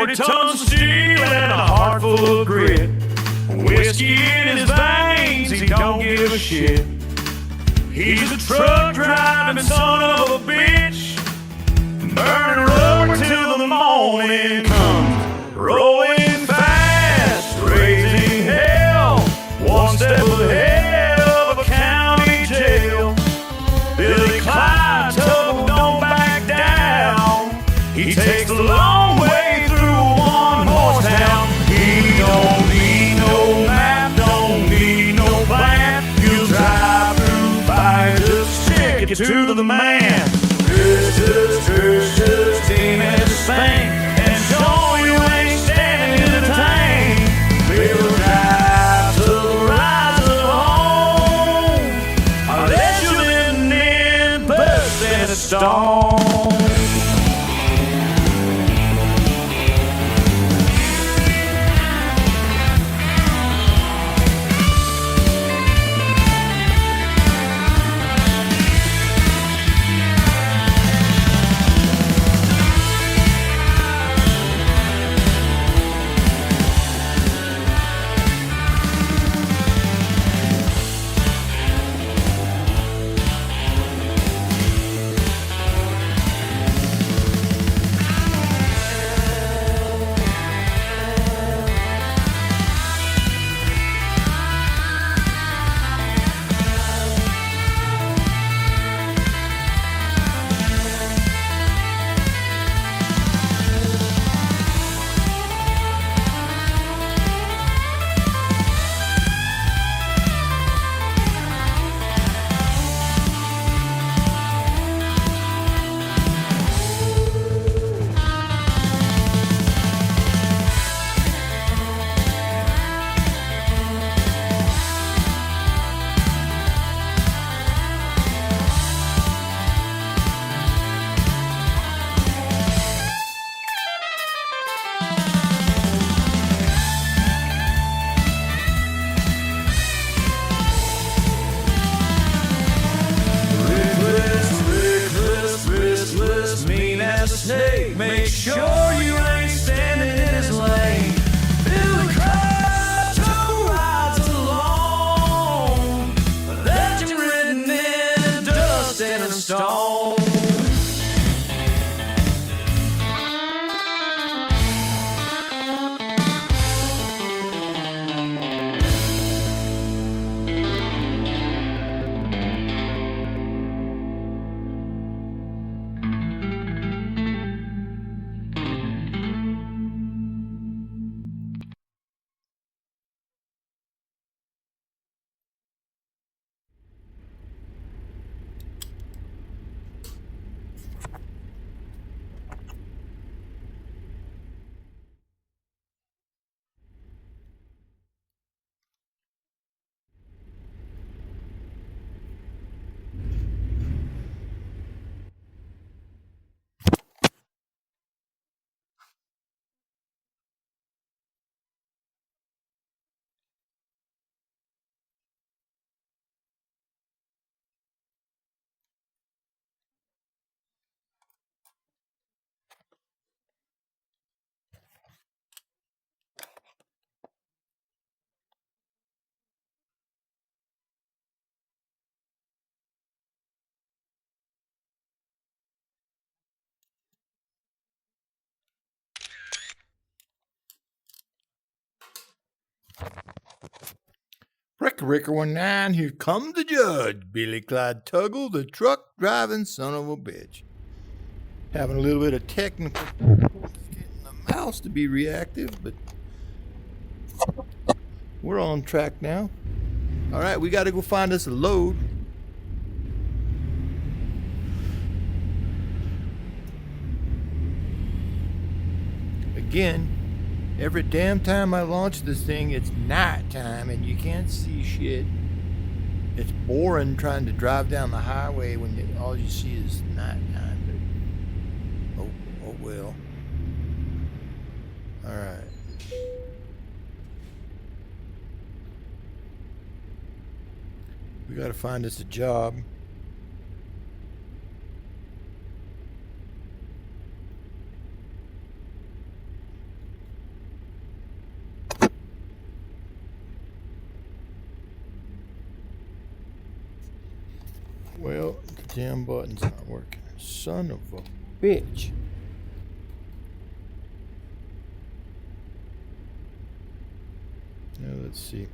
40 tons of steel and a heart full of grit. Whiskey in his veins, he don't give a shit. He's a truck driving son of a bitch, burning rubber till the morning comes, rolling fast, raising hell, one step ahead of a county jail. Billy Clyde Tuggle don't back down. He takes the long way through a one-horse town. He don't need no map, don't need no plan. He'll drive through fire, just stick it to the man. Just team at his thing, and show you ain't standing in the tank. We'll drive to the rise of home. I'll let you in burst in a storm. Make sure you ain't standing in his lane. Billy Clyde Tuggle rides alone, a legend written in dust and a stone. Ricker 19, here comes the judge, Billy Clyde Tuggle, the truck driving son of a bitch. Having a little bit of technical difficulties getting the mouse to be reactive, but we're on track now. All right, we got to go find us a load. Again, every damn time I launch this thing, it's nighttime and you can't see shit. It's boring trying to drive down the highway when all you see is nighttime. But oh well. All right. We got to find us a job. Well, the damn button's not working. Son of a bitch. Now let's see.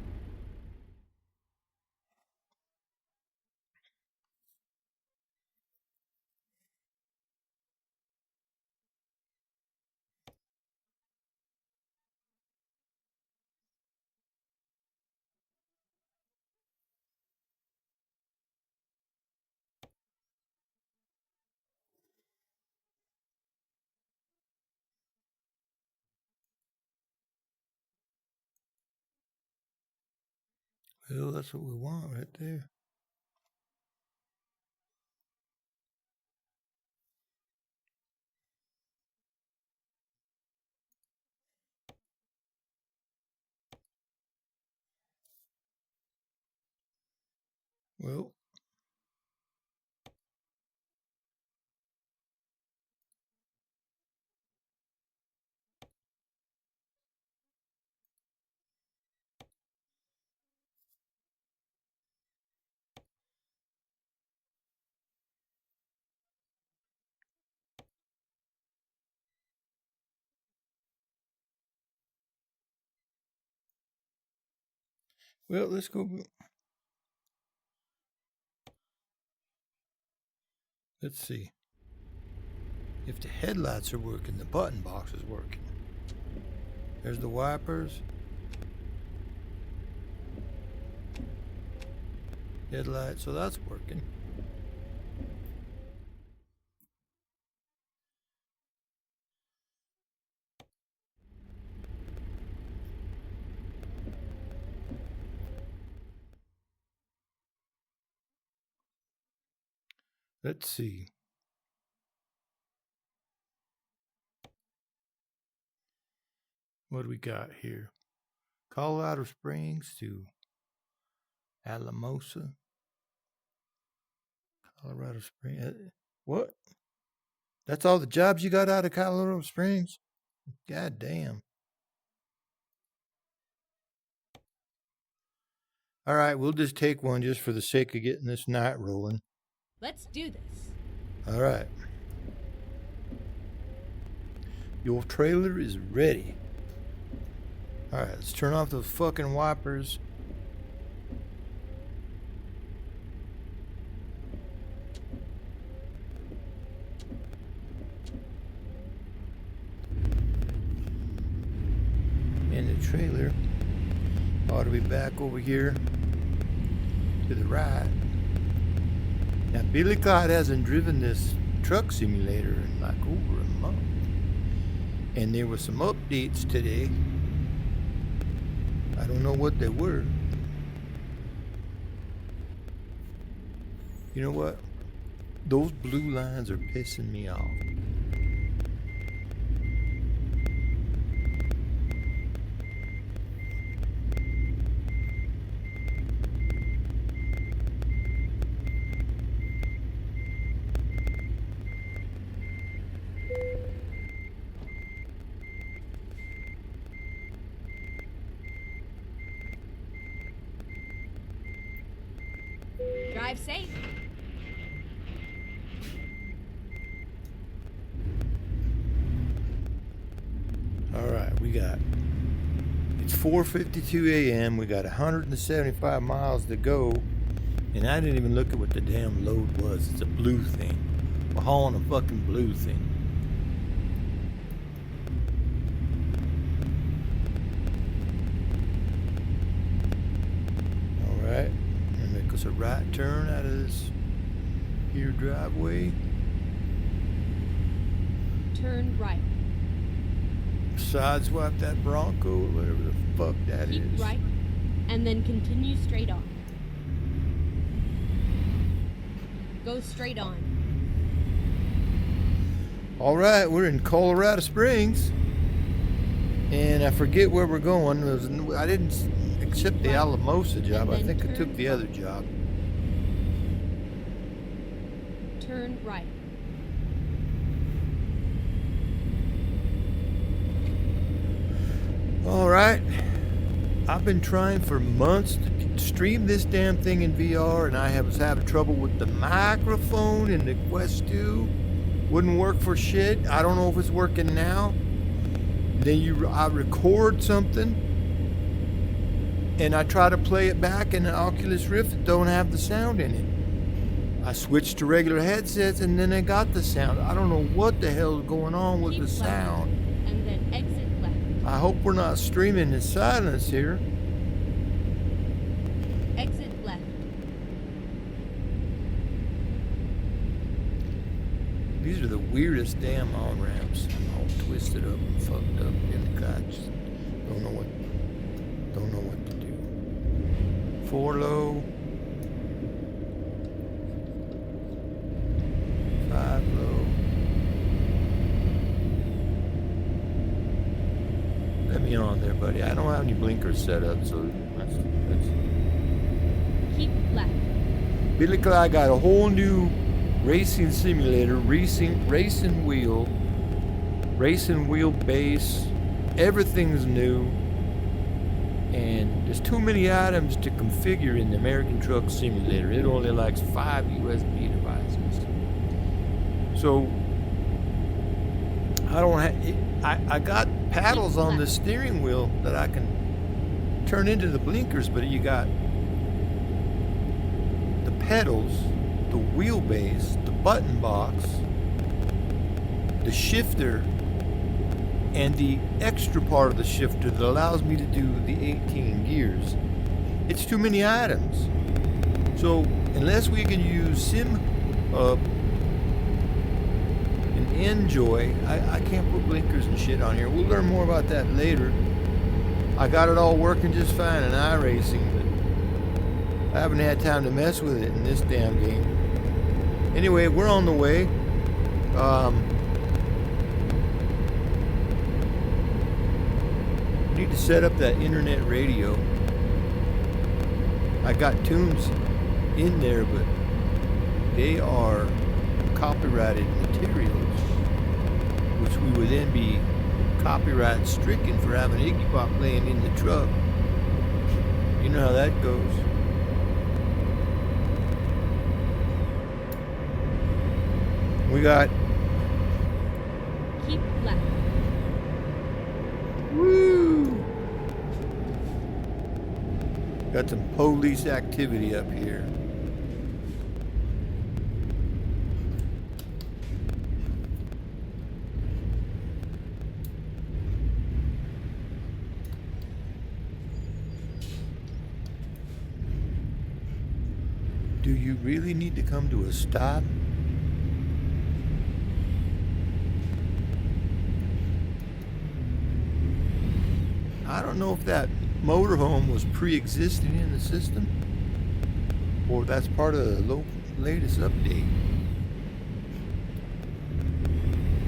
Well, that's what we want right there. Well, let's go. Let's see. If the headlights are working, the button box is working. There's the wipers. Headlight, so that's working. Let's see. What do we got here? Colorado Springs to Alamosa. Colorado Springs. What? That's all the jobs you got out of Colorado Springs? God damn. All right, we'll just take one just for the sake of getting this night rolling. Let's do this. All right. Your trailer is ready. All right, let's turn off those fucking wipers. And the trailer ought to be back over here to the right. Now, Billy Clyde hasn't driven this truck simulator in like over a month. And there were some updates today. I don't know what they were. You know what? Those blue lines are pissing me off. Drive safe. All right, it's 4:52 a.m. We got 175 miles to go, and I didn't even look at what the damn load was. It's a blue thing. We're hauling a fucking blue thing. All right, and make us a right turn out of this here driveway. Turn right. Sideswipe that Bronco or whatever the fuck that Keep is. right, and then continue straight on. Go straight on. All right, we're in Colorado Springs, and I forget where we're going. I didn't accept the Alamosa job. I think I took the other job. Turn right. All right, I've been trying for months to stream this damn thing in VR, and I was having trouble with the microphone in the Quest 2. Wouldn't work for shit. I don't know if it's working now. Then I record something, and I try to play it back in the Oculus Rift. It don't have the sound in it. I switched to regular headsets, and then I got the sound. I don't know what the hell is going on with the sound. And then exit left. I hope we're not streaming in silence here. Exit left. These are the weirdest damn on-ramps. All twisted up and fucked up. And I just don't know what to do. 4 low. 5 low. Let me on there, buddy. I don't have any blinkers set up, so that's Keep left. Billy Clyde got a whole new racing simulator, racing wheel base. Everything's new, and there's too many items to configure in the American Truck Simulator. It only likes 5 USB devices. So I got paddles on the steering wheel that I can turn into the blinkers, but you got the pedals, the wheelbase, the button box, the shifter, and the extra part of the shifter that allows me to do the 18 gears. It's too many items. So unless we can use and Enjoy, I can't put blinkers and shit on here. We'll learn more about that later. I got it all working just fine in iRacing, but I haven't had time to mess with it in this damn game. Anyway, we're on the way. Need to set up that internet radio. I got tunes in there, but they are copyrighted materials, which we would then be copyright stricken for having Iggy Pop playing in the truck. You know how that goes. We got Keep left. woo! Got some police activity up here. Do you really need to come to a stop? I don't know if that motorhome was pre-existing in the system, or that's part of the latest update.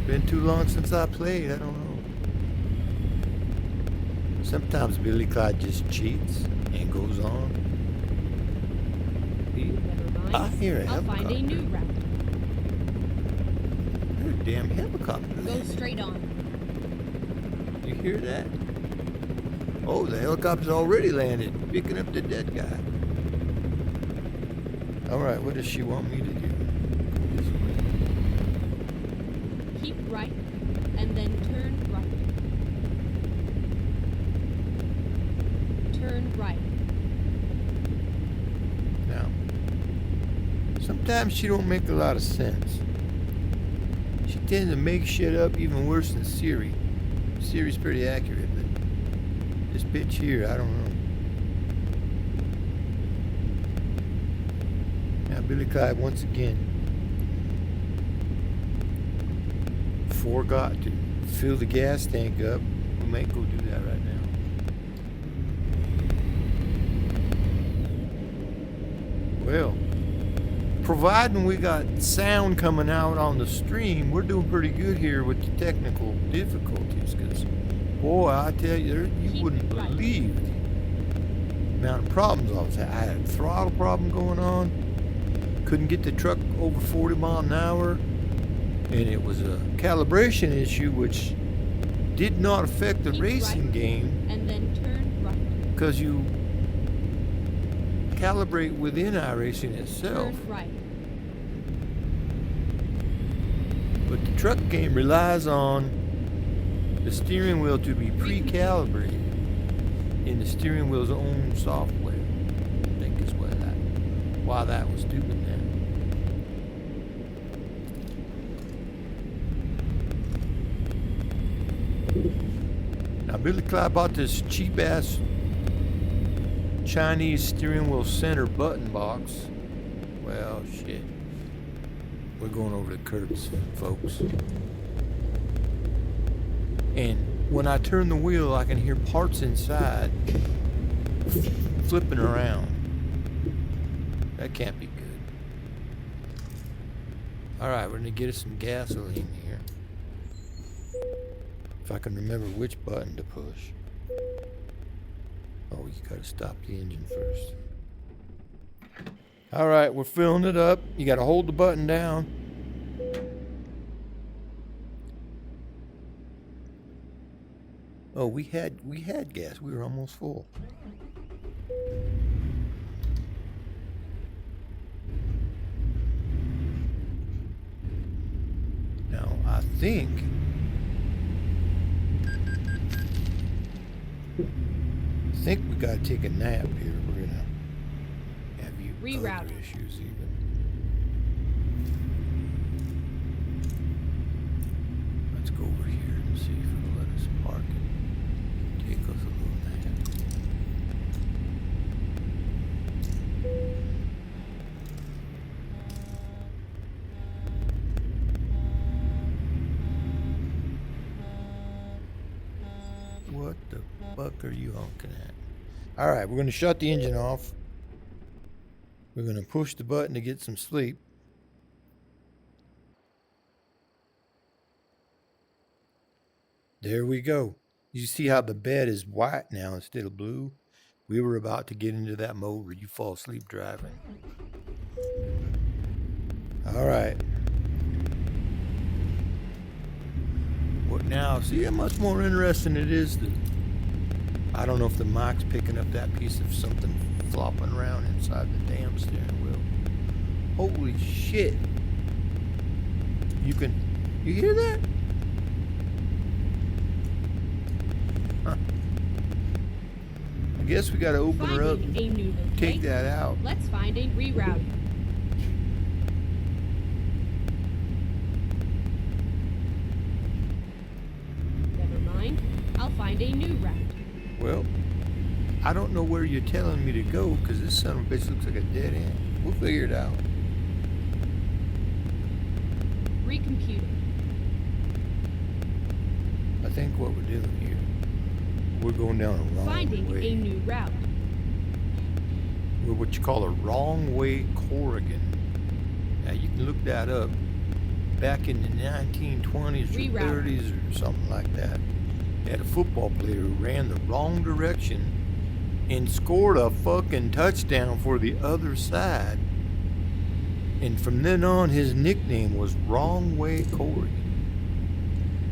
Been too long since I played, I don't know. Sometimes Billy Clyde just cheats and goes on. Never mind. I hear a I'll helicopter. find a new route. There's a damn helicopter. Go straight on. You hear that? Oh, the helicopter's already landed, picking up the dead guy. Alright, what does she want me to do? This way. Keep right, and then turn right. Turn right. Now, sometimes she don't make a lot of sense. She tends to make shit up even worse than Siri. Siri's pretty accurate, but this bitch here, I don't know. Now, Billy Clyde once again forgot to fill the gas tank up. We might go do that right now. Well, providing we got sound coming out on the stream, we're doing pretty good here with the technical difficulties, because boy, I tell you, you wouldn't believe the amount of problems I was having. I had a throttle problem going on, couldn't get the truck over 40 miles an hour, and it was a calibration issue which did not affect the Keep racing right, game. And then turn right. because you calibrate within iRacing itself. Turn right. But the truck game relies on the steering wheel to be pre-calibrated in the steering wheel's own software. I think is why that was stupid now. Now Billy Clyde bought this cheap ass Chinese steering wheel center button box. Well, shit. We're going over the curbs, folks. And when I turn the wheel, I can hear parts inside flipping around. That can't be good. Alright, we're gonna get us some gasoline here. If I can remember which button to push. Oh, you gotta stop the engine first. Alright, we're filling it up. You gotta hold the button down. Oh, we had gas. We were almost full. Now, I think we gotta take a nap here. We're gonna have you Reroute. other issues even. Let's go over here and see if it'll let us park and take us a little nap. What the fuck are you honking at? Alright, we're going to shut the engine off. We're going to push the button to get some sleep. There we go. You see how the bed is white now instead of blue? We were about to get into that mode where you fall asleep driving. Alright. What now? See how much more interesting it is to... I don't know if the mic's picking up that piece of something flopping around inside the damn steering wheel. Holy shit. You hear that? Huh. I guess we gotta open her up, Finding a new location. take that out. Let's find a reroute. Never mind. I'll find a new route. Well, I don't know where you're telling me to go because this son of a bitch looks like a dead end. We'll figure it out. Recomputing. I think what we're doing here, we're going down a wrong Finding way. a new route. We're what you call a wrong way Corrigan. Now you can look that up. Back in the 1920s or Reroute. 30s or something like that, they had a football player who ran the wrong direction and scored a fucking touchdown for the other side. And from then on, his nickname was Wrong Way Corrigan.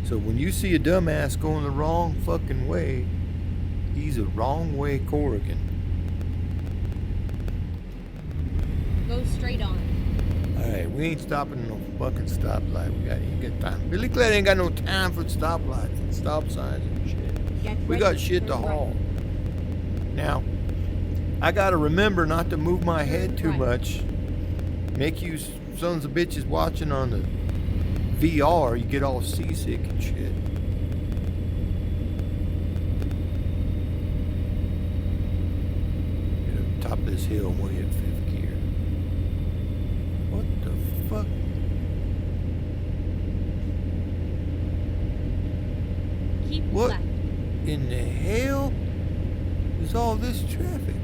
So when you see a dumbass going the wrong fucking way, he's a Wrong Way Corrigan. Go straight on. Alright, we ain't stopping at no fucking stoplight. Ain't got time. Billy Clyde ain't got no time for stoplights and stop signs and shit. Get We ready got shit to turn right. haul. Now, I gotta remember not to move my head too Right. much. Make you sons of bitches watching on the VR, you get all seasick and shit. Get up top of this hill when you hit fifth gear. What the fuck? Keep What left. in the hell is all this traffic?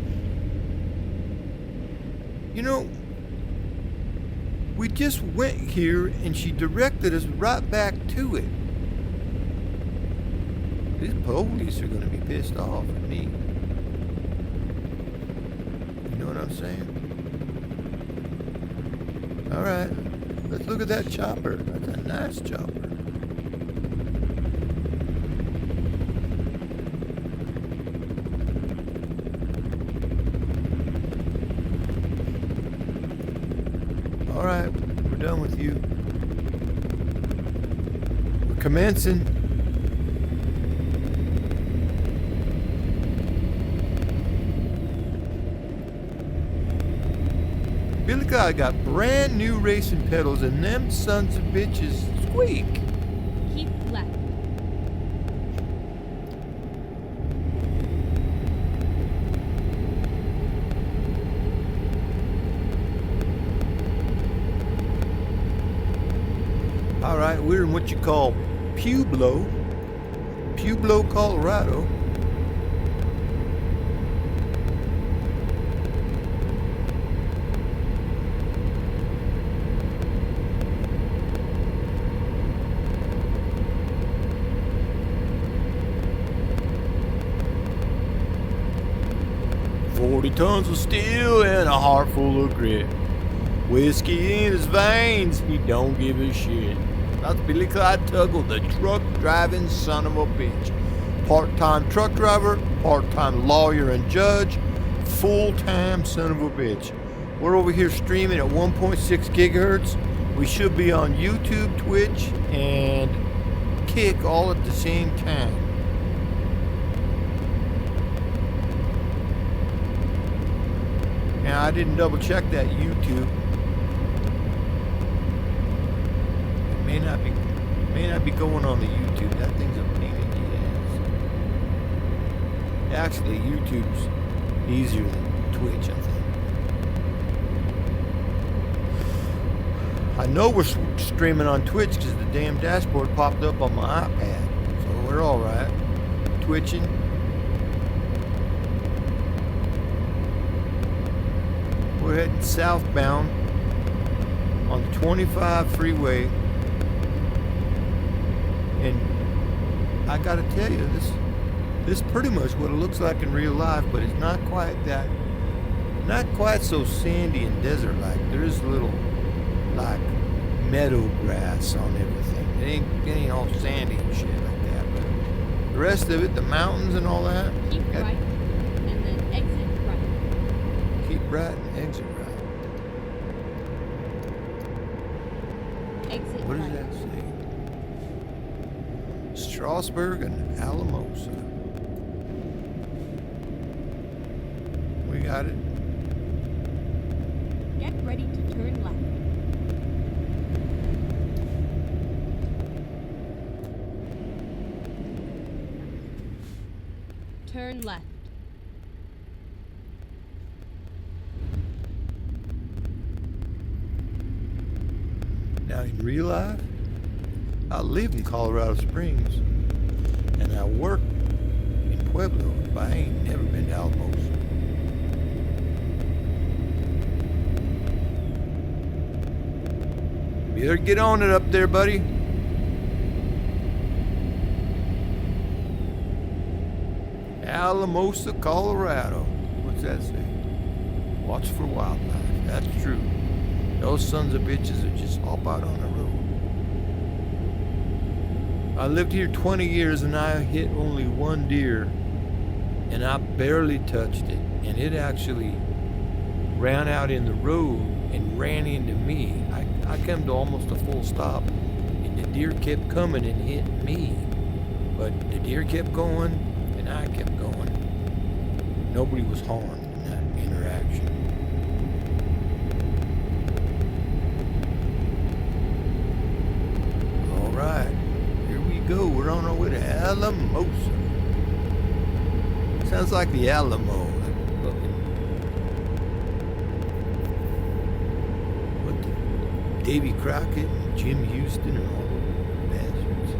You know, we just went here and she directed us right back to it. These police are gonna be pissed off at me. You know what I'm saying? Alright, let's look at that chopper. That's a nice chopper. All right, we're done with you. We're commencing. Billy Clyde got brand new racing pedals and them sons of bitches squeak. Keep left. All right, we're in what you call Pueblo, Colorado. Tons of steel and a heart full of grit. Whiskey in his veins, he don't give a shit. That's Billy Clyde Tuggle, the truck driving son of a bitch. Part-time truck driver, part-time lawyer and judge, full-time son of a bitch. We're over here streaming at 1.6 gigahertz. We should be on YouTube, Twitch, and Kick all at the same time. Now, I didn't double check that YouTube. It may not be going on the YouTube. That thing's a pain in the ass. Actually, YouTube's easier than Twitch, I think. I know we're streaming on Twitch because the damn dashboard popped up on my iPad. So we're all right. Twitching. We're heading southbound on the 25 freeway, and I gotta tell you, this is pretty much what it looks like in real life, but it's not quite so sandy and desert-like. There is a little like meadow grass on everything. It ain't all sandy and shit like that, but the rest of it, the mountains and all that. Keep right, and then exit right. Keep right and exit right. Exit What does right. that say? Strasburg and Alamosa. We got it. Get ready to turn left. Turn left. Now in real life, I live in Colorado Springs and I work in Pueblo, but I ain't never been to Alamosa. You better get on it up there, buddy. Alamosa, Colorado. What's that say? Watch for wildlife. That's true. Those sons of bitches are just hop out on the road. I lived here 20 years and I hit only one deer and I barely touched it. And it actually ran out in the road and ran into me. I come to almost a full stop and the deer kept coming and hit me. But the deer kept going and I kept going. Nobody was harmed in that interaction. All right, here we go. We're on our way to Alamosa. Sounds like the Alamo. What the Davy Crockett and Jim Houston and all those bastards.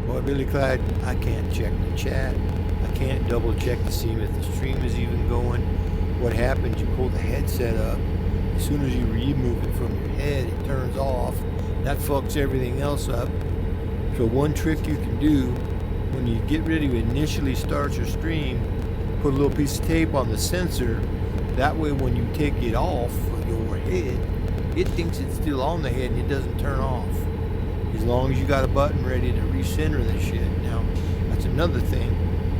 Boy, Billy Clyde, I can't check the chat. I can't double check to see if the stream is even going. What happens, you pull the headset up. As soon as you remove it from your head, it turns off. That fucks everything else up. So one trick you can do when you get ready to initially start your stream, put a little piece of tape on the sensor. That way when you take it off of your head, it thinks it's still on the head and it doesn't turn off. As long as you got a button ready to recenter the shit. Now, that's a another thing,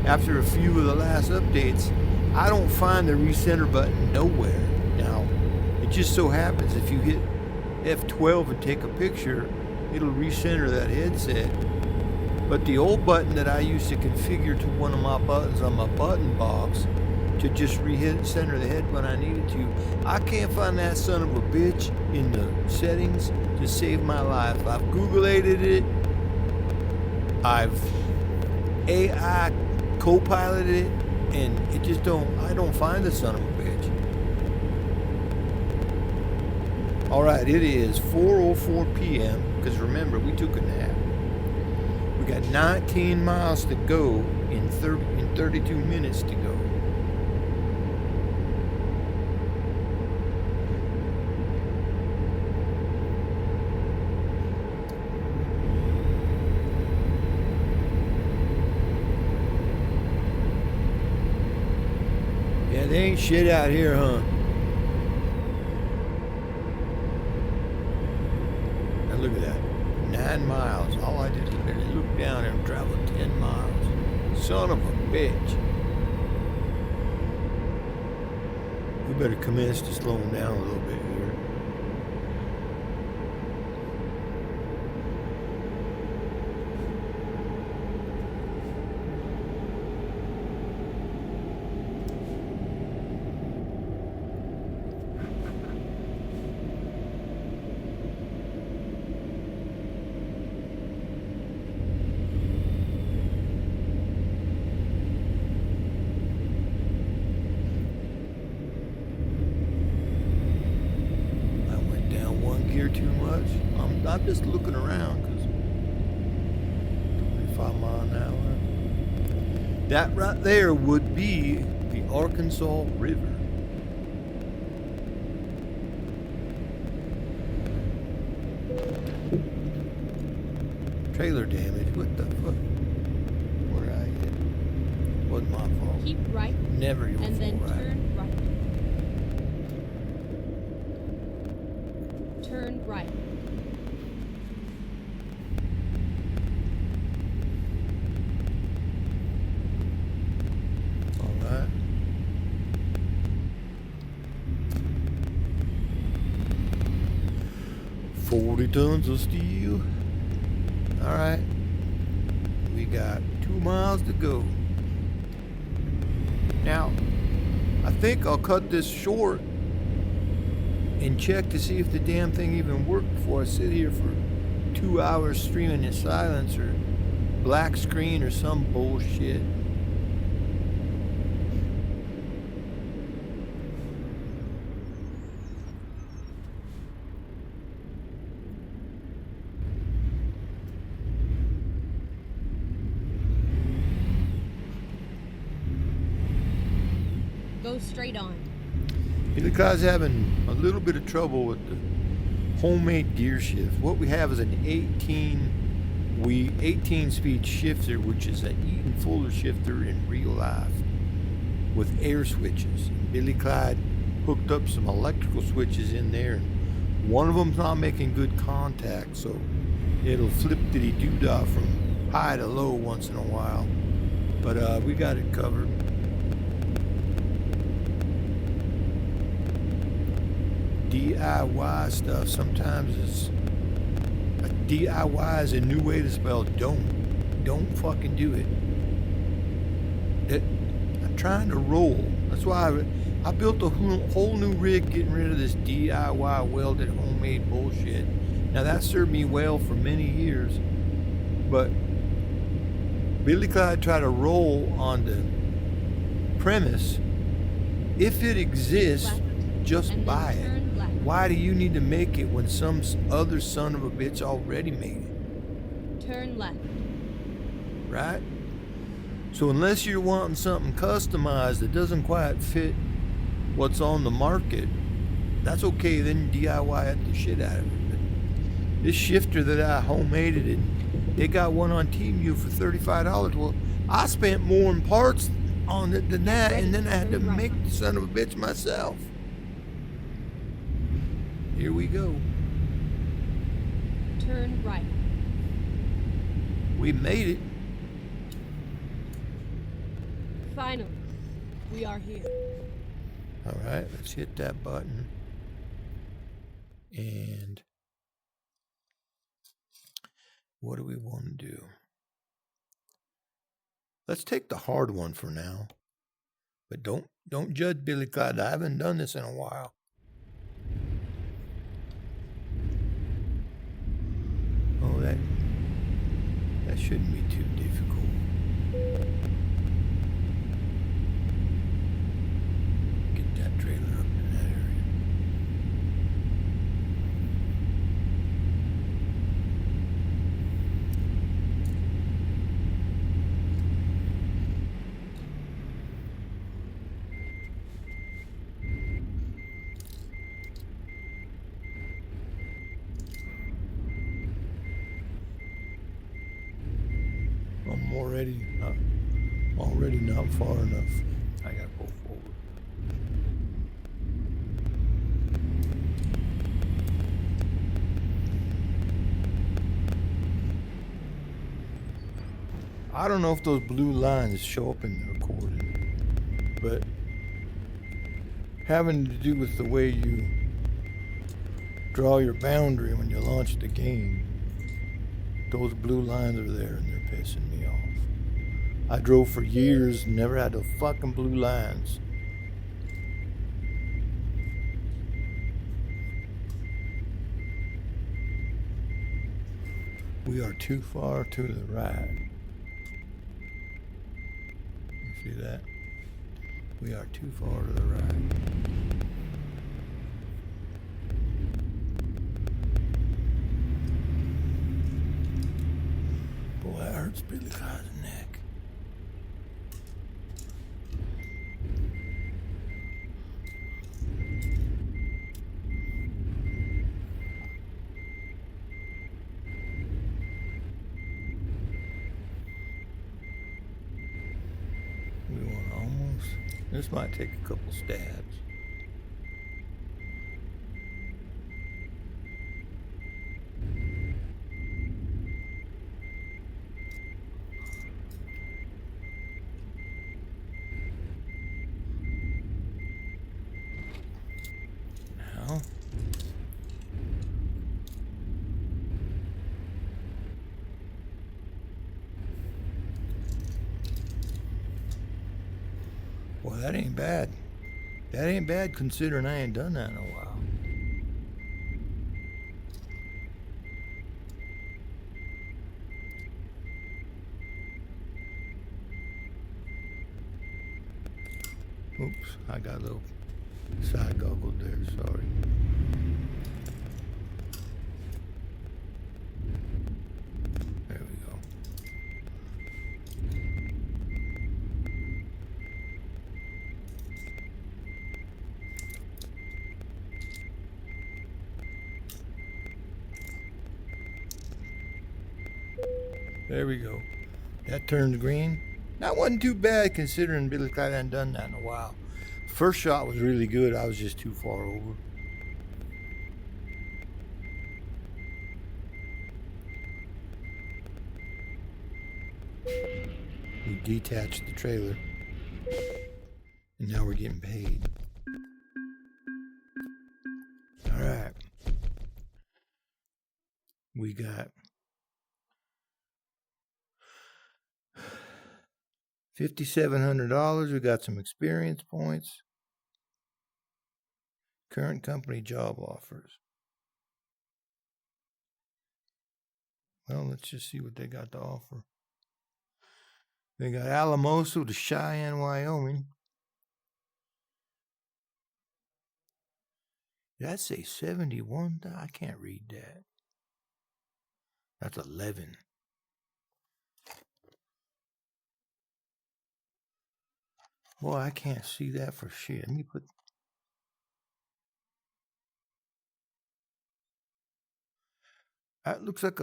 after a few of the last updates, I don't find the recenter button nowhere. Now, it just so happens if you hit F12 and take a picture, it'll recenter that headset. But the old button that I used to configure to one of my buttons on my button box to just center the head when I needed to, I can't find that son of a bitch in the settings to save my life. I've Googleated it. I've AI co-piloted it, and I don't find the son of a bitch. Alright, it is 4:04 p.m. because remember, we took a nap. We got 19 miles to go in 32 minutes to go. Yeah, there ain't shit out here, huh? Now look at that. 9 miles. All I did was barely look down and travel 10 miles. Son of a bitch. We better commence to slow them down a little bit here. Too much. I'm just looking around because 25 miles an hour. That right there would be the Arkansas River. Trailer damage. What the fuck? Where I hit? Wasn't my fault. Keep right. Never your and fault. then Right. turn right. Turn right. All right. $40 tons of steel. All right. We got 2 miles to go. Now, I think I'll cut this short and check to see if the damn thing even worked before I sit here for 2 hours streaming in silence or black screen or some bullshit. Go straight on. Billy Clyde's having a little bit of trouble with the homemade gear shift. What we have is an 18-speed shifter, which is an Eaton Fuller shifter in real life with air switches. And Billy Clyde hooked up some electrical switches in there, and one of them's not making good contact, so it'll flip diddy-doo-dah from high to low once in a while. But we got it covered. DIY stuff sometimes is DIY is a new way to spell don't fucking do it. I'm trying to roll. That's why I built a whole new rig getting rid of this DIY welded homemade bullshit. Now that served me well for many years, but Billy Clyde tried to roll on the premise, if it exists, just buy it. Why do you need to make it when some other son of a bitch already made it? Turn left. Right? So unless you're wanting something customized that doesn't quite fit what's on the market, that's okay, then DIY the shit out of it. But this shifter that I homemade it, and they got one on Temu for $35. Well, I spent more in parts on it than that, and then I had to make the son of a bitch myself. Here we go. Turn right. We made it. Finally, we are here. All right, let's hit that button. And what do we want to do? Let's take the hard one for now. But don't judge Billy Clyde. I haven't done this in a while. Oh, that shouldn't be too difficult. Get that trailer up in that area. I'm already not far enough. I gotta go forward. I don't know if those blue lines show up in the recording, but having to do with the way you draw your boundary when you launch the game, those blue lines are there and they're pissing me off. I drove for years and never had those fucking blue lines. We are too far to the right. You see that? We are too far to the right. Boy, that hurts Billy Clyde's neck. We want to almost. This might take a couple stabs. Now. Well, that ain't bad. That ain't bad considering I ain't done that in a while. Oops, I got a little side goggle there, sorry. There we go. There we go. That turns green. That wasn't too bad considering Billy Clyde hadn't done that in a while. First shot was really good. I was just too far over. We detached the trailer. And now we're getting paid. Alright. We got $5,700. We got some experience points. Current company job offers. Well, let's just see what they got to offer. They got Alamoso to Cheyenne, Wyoming. Did I say 71? I can't read that. That's 11. Boy, I can't see that for shit. Let me put. That looks like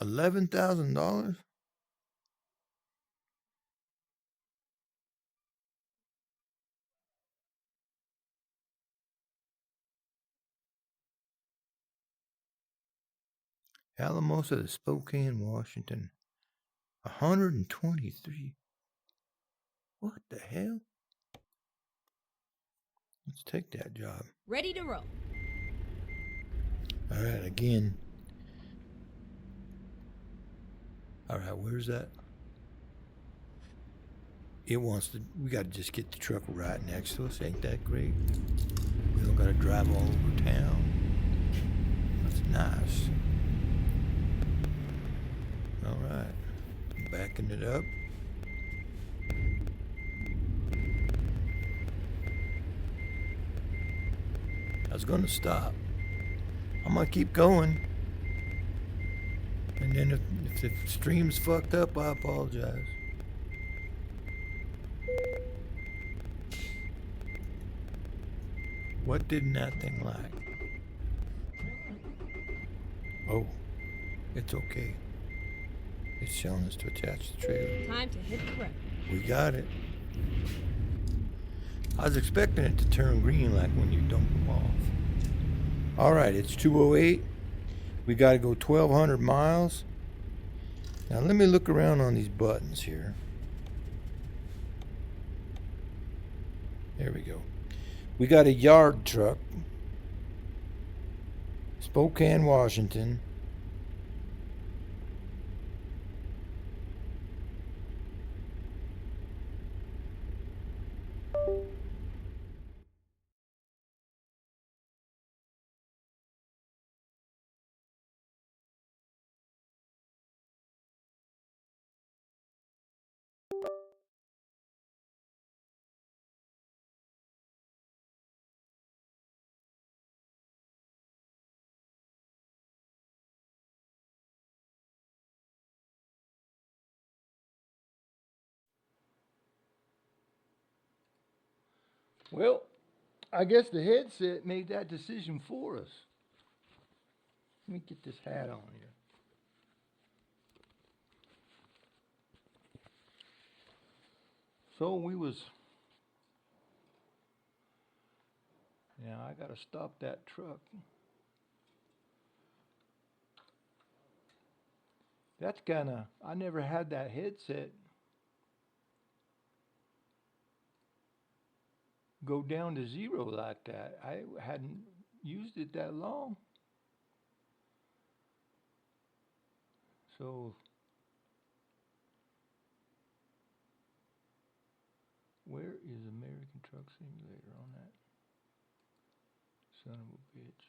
$11,000. Alamosa to Spokane, Washington. 123. What the hell? Let's take that job. Ready to roll. All right, again. All right, where's that? It wants to, we got to just get the truck right next to us. Ain't that great? We don't got to drive all over town. That's nice. All right, backing it up. I was going to stop. I'm going to keep going. And then if the stream's fucked up, I apologize. What didn't that thing like? Oh, it's okay. It's showing us to attach the trailer. Time to hit the road. We got it. I was expecting it to turn green like when you dump them off. All right, it's 2:08. We got to go 1,200 miles. Now let me look around on these buttons here. There we go. We got a yard truck. Spokane, Washington. Well, I guess the headset made that decision for us. Let me get this hat on here. So we was, yeah, I gotta stop that truck. That's kinda, I never had that headset go down to zero like that. I hadn't used it that long. So, where is American Truck Simulator on that? Son of a bitch.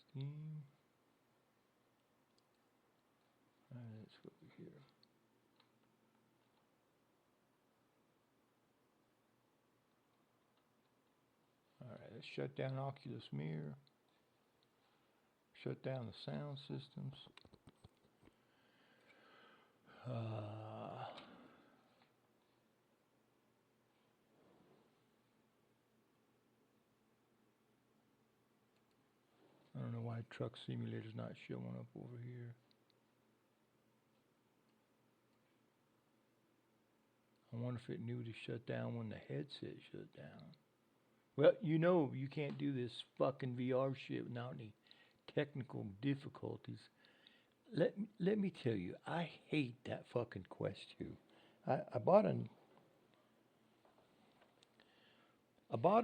Steam. Alright, let's go over here. Alright, let's shut down Oculus Mirror. Shut down the sound systems. I don't know why Truck Simulator's not showing up over here. I wonder if it knew to shut down when the headset shut down. Well, you know you can't do this fucking VR shit without any technical difficulties. Let me tell you, I hate that fucking Quest 2. I bought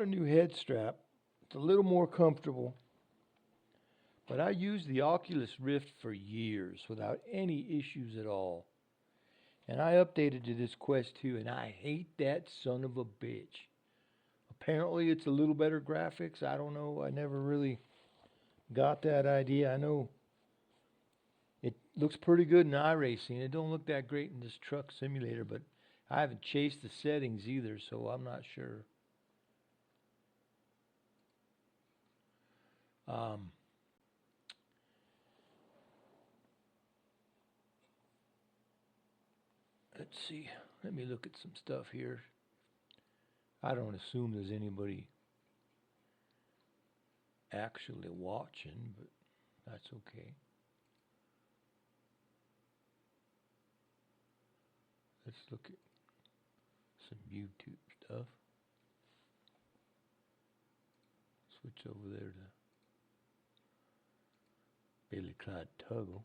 a new head strap. It's a little more comfortable. But I used the Oculus Rift for years without any issues at all. And I updated to this Quest 2 and I hate that son of a bitch. Apparently it's a little better graphics. I don't know. I never really got that idea. I know it looks pretty good in iRacing. It don't look that great in this Truck Simulator, but I haven't chased the settings either, so I'm not sure. Let's see. Let me look at some stuff here. I don't assume there's anybody actually watching, but that's okay. Let's look at some YouTube stuff. Switch over there to Billy Clyde Tuggle.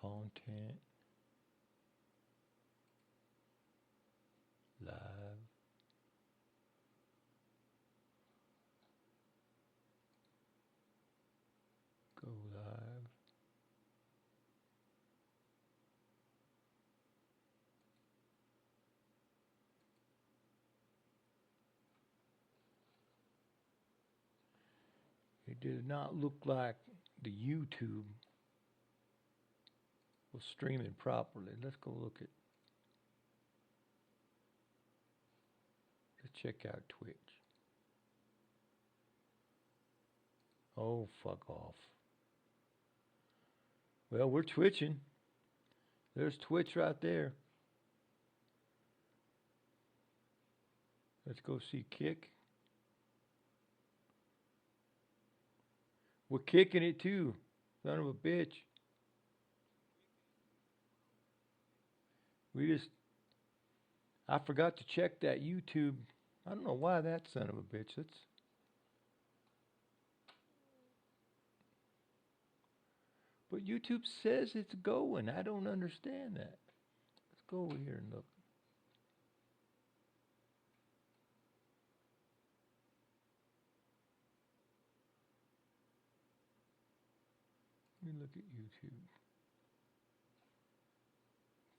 Content. Live. Go live. It did not look like the YouTube was streaming properly. Let's go look at. Let's check out Twitch. Oh, fuck off. Well, we're twitching. There's Twitch right there. Let's go see Kick. We're kicking it too. Son of a bitch. I forgot to check that YouTube. I don't know why that son of a bitch. But YouTube says it's going. I don't understand that. Let's go over here and look. Let me look at YouTube.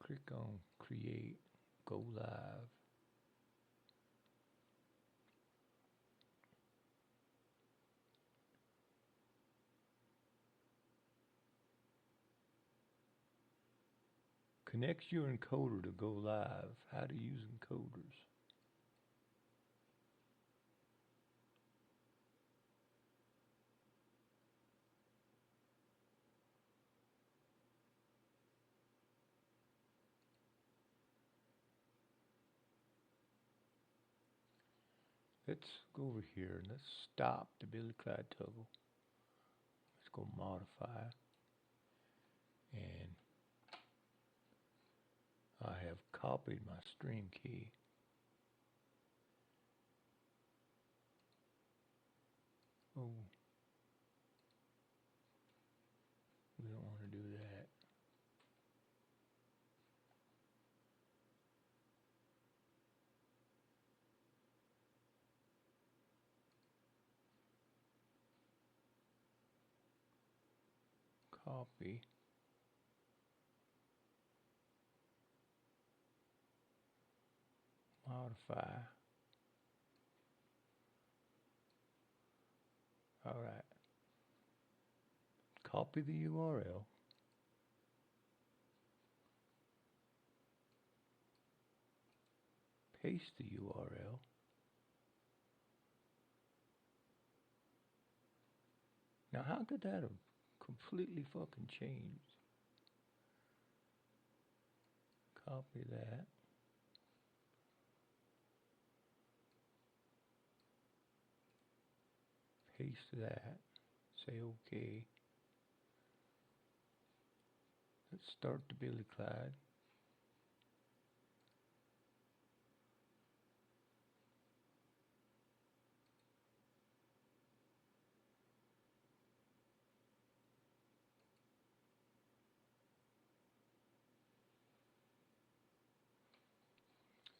Click on create, go live. Connects your encoder to go live. How to use encoders. Let's go over here and let's stop the Billy Clyde Tuggle. Let's go modify. And I have copied my stream key. Oh, we don't want to do that. Copy. Modify. All right. Copy the URL. Paste the URL. Now, how could that have completely fucking changed? Copy that. Paste that. Say OK. Let's start the Billy Clyde.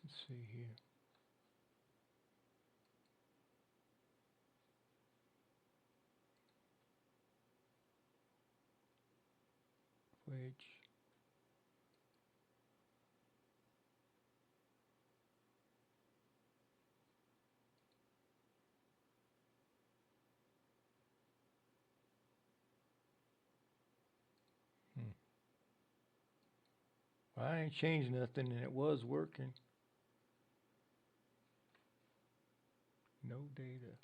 Let's see here. Which well, I ain't changed nothing and it was working. No data.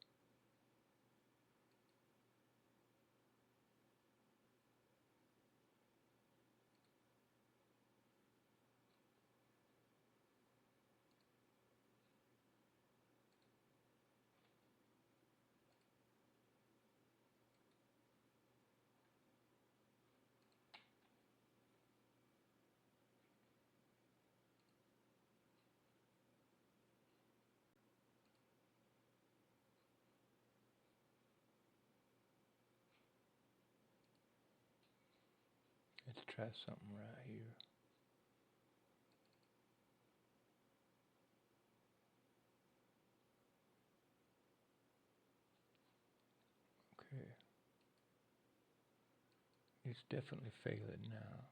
Let's try something right here. Okay. It's definitely failing now.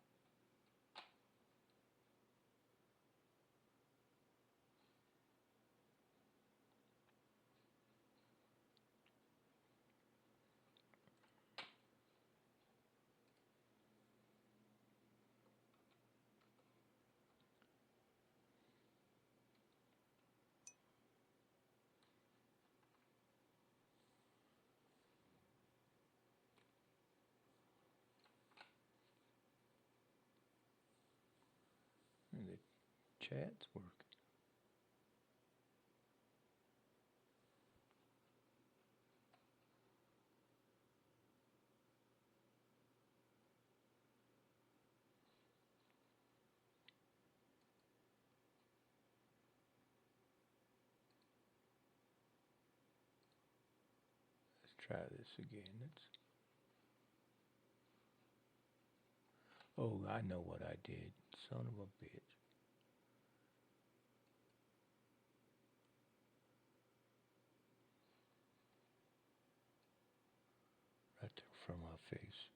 And the chat's working. Let's try this again. Oh, I know what I did. Son of a bitch. Right there from my face.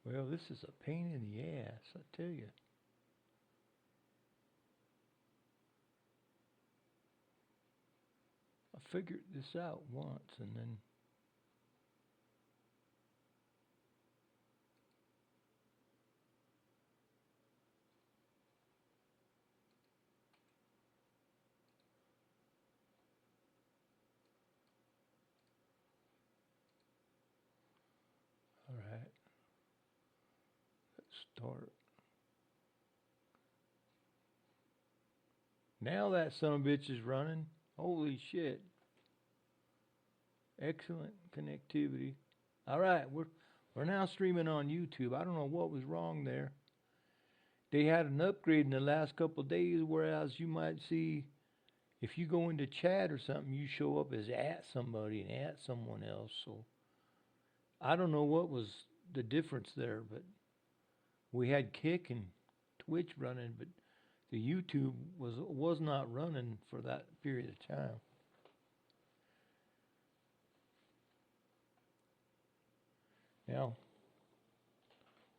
Well, this is a pain in the ass, I tell you. I figured this out once and then all right. Let's start. Now that son of a bitch is running. Holy shit. Excellent connectivity. All right, we're now streaming on YouTube. I don't know what was wrong there. They had an upgrade in the last couple of days, whereas you might see if you go into chat or something, you show up as at somebody and at someone else. So I don't know what was the difference there, but we had Kick and Twitch running, but the YouTube was not running for that period of time. Now,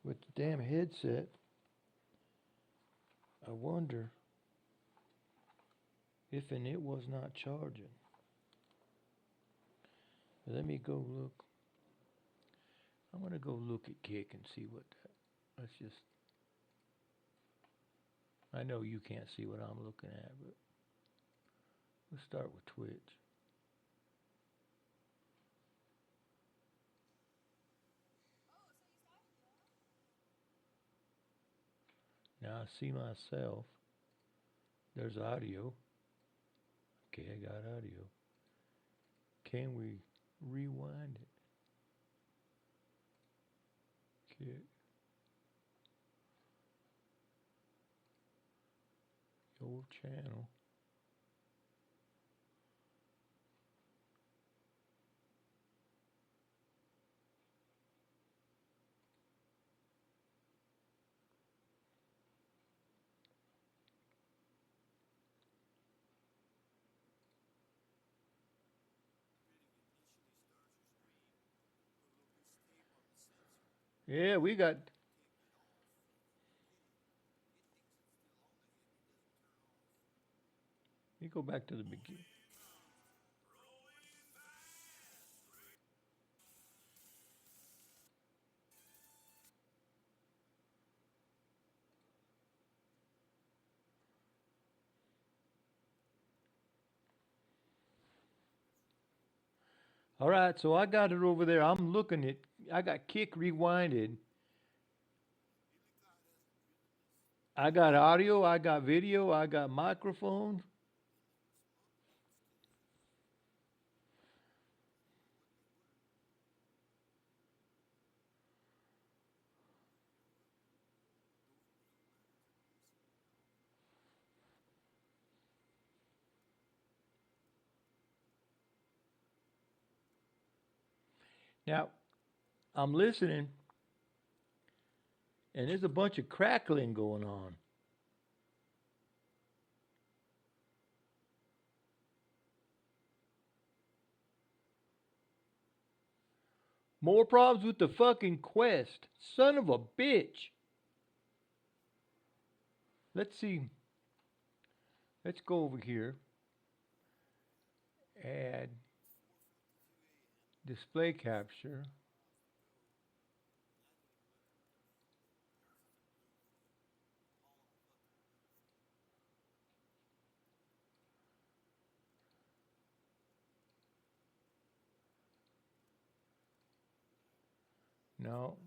with the damn headset, I wonder if and it was not charging. Let me go look. I'm going to go look at Kick and see what that. Let's just. I know you can't see what I'm looking at, but let's start with Twitch. Now I see myself. There's audio. Okay, I got audio. Can we rewind it? Okay. Your channel. Yeah, we got. You go back to the beginning. All right, so I got it over there. I'm looking at. I got kick rewinded. I got audio. I got video. I got microphone. Now I'm listening, and there's a bunch of crackling going on. More problems with the fucking quest. Son of a bitch. Let's see. Let's go over here. Add display capture. No.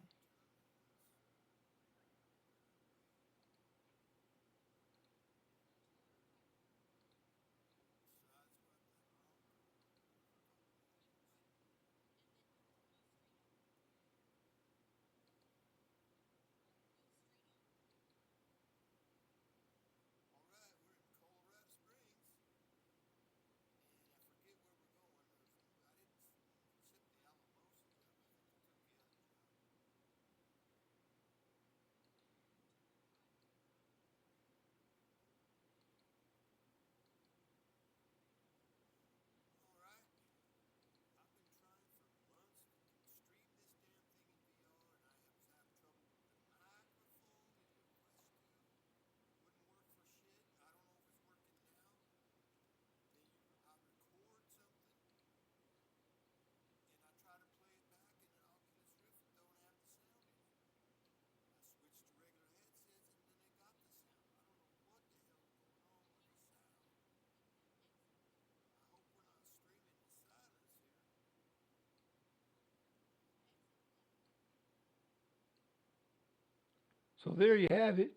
So there you have it.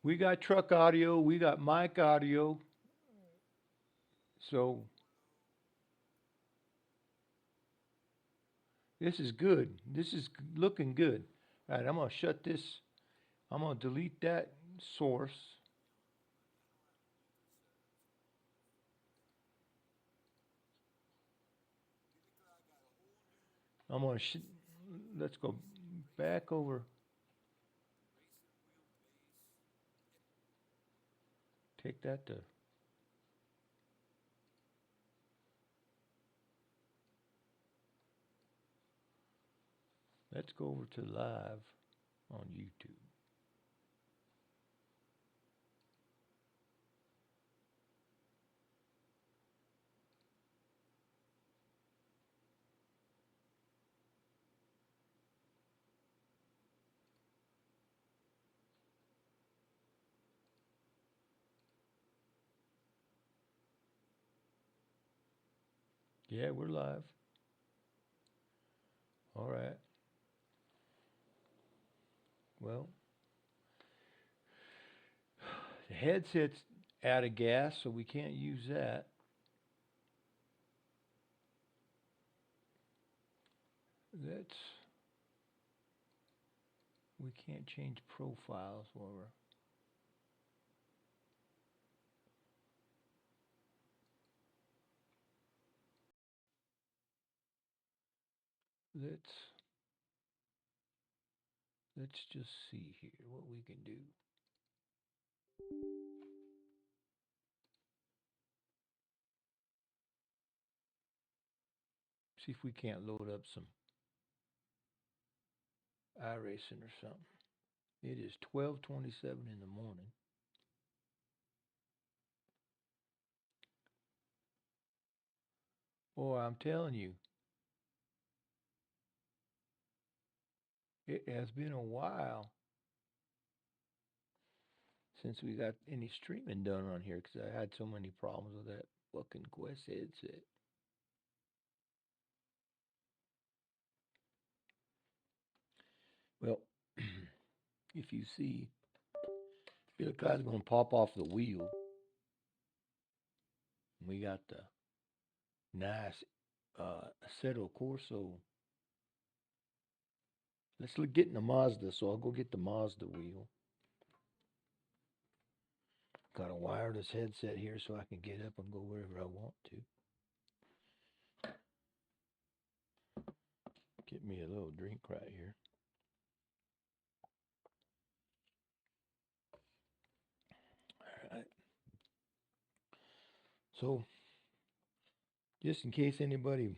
We got truck audio, we got mic audio. So this is good. This is looking good. All right, I'm going to shut this. I'm going to delete that source. I'm going to let's go back over. Take that to. Let's go over to live on YouTube. Yeah, we're live. All right. Well, the headset's out of gas, so we can't use that. That's we can't change profiles while we're. Let's let's just see here what we can do. See if we can't load up some iRacing or something. It is 12:27 in the morning. Boy, I'm telling you, it has been a while since we got any streaming done on here because I had so many problems with that fucking Quest headset. Well, if you see, Billy Clyde's going to pop off the wheel. We got the nice Assetto Corso. Let's get in the Mazda, so I'll go get the Mazda wheel. Got a wireless headset here so I can get up and go wherever I want to. Get me a little drink right here. All right. So, just in case anybody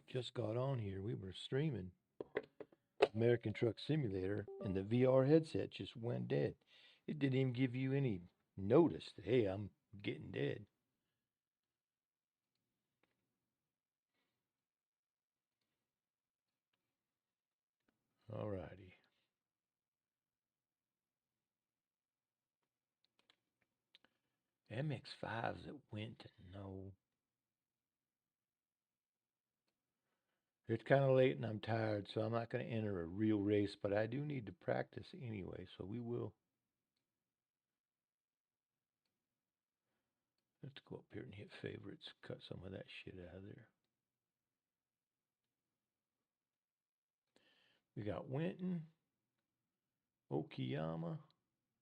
just got on here, we were streaming American Truck Simulator and the VR headset just went dead. It didn't even give you any notice that, hey, I'm getting dead. Alrighty. MX-5s that went to no. It's kind of late and I'm tired, so I'm not going to enter a real race, but I do need to practice anyway, so we will. Let's go up here and hit favorites, cut some of that shit out of there. We got Winton, Okayama.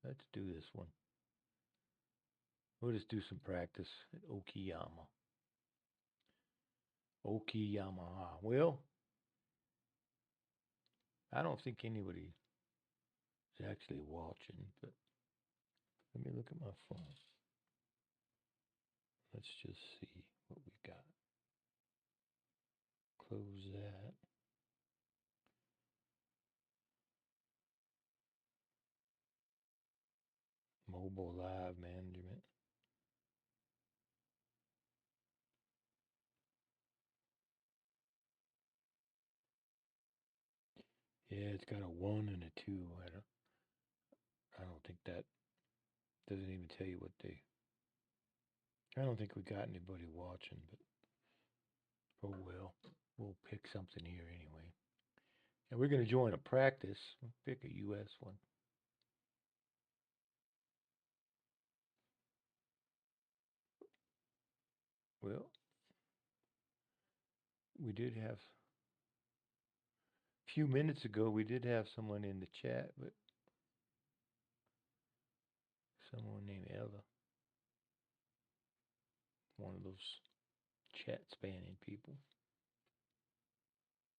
Let's do this one. We'll just do some practice at Okayama. Okayama. Well, I don't think anybody is actually watching, but let me look at my phone. Let's just see what we got. Close that. Mobile live management. Yeah, it's got a 1 and a 2. I don't think that doesn't even tell you what they. I don't think we got anybody watching, but oh well, we'll pick something here anyway. And we're going to join a practice. We'll pick a US one. Well, we did have a few minutes ago. We did have someone in the chat, but someone named Ella, one of those chat spamming people.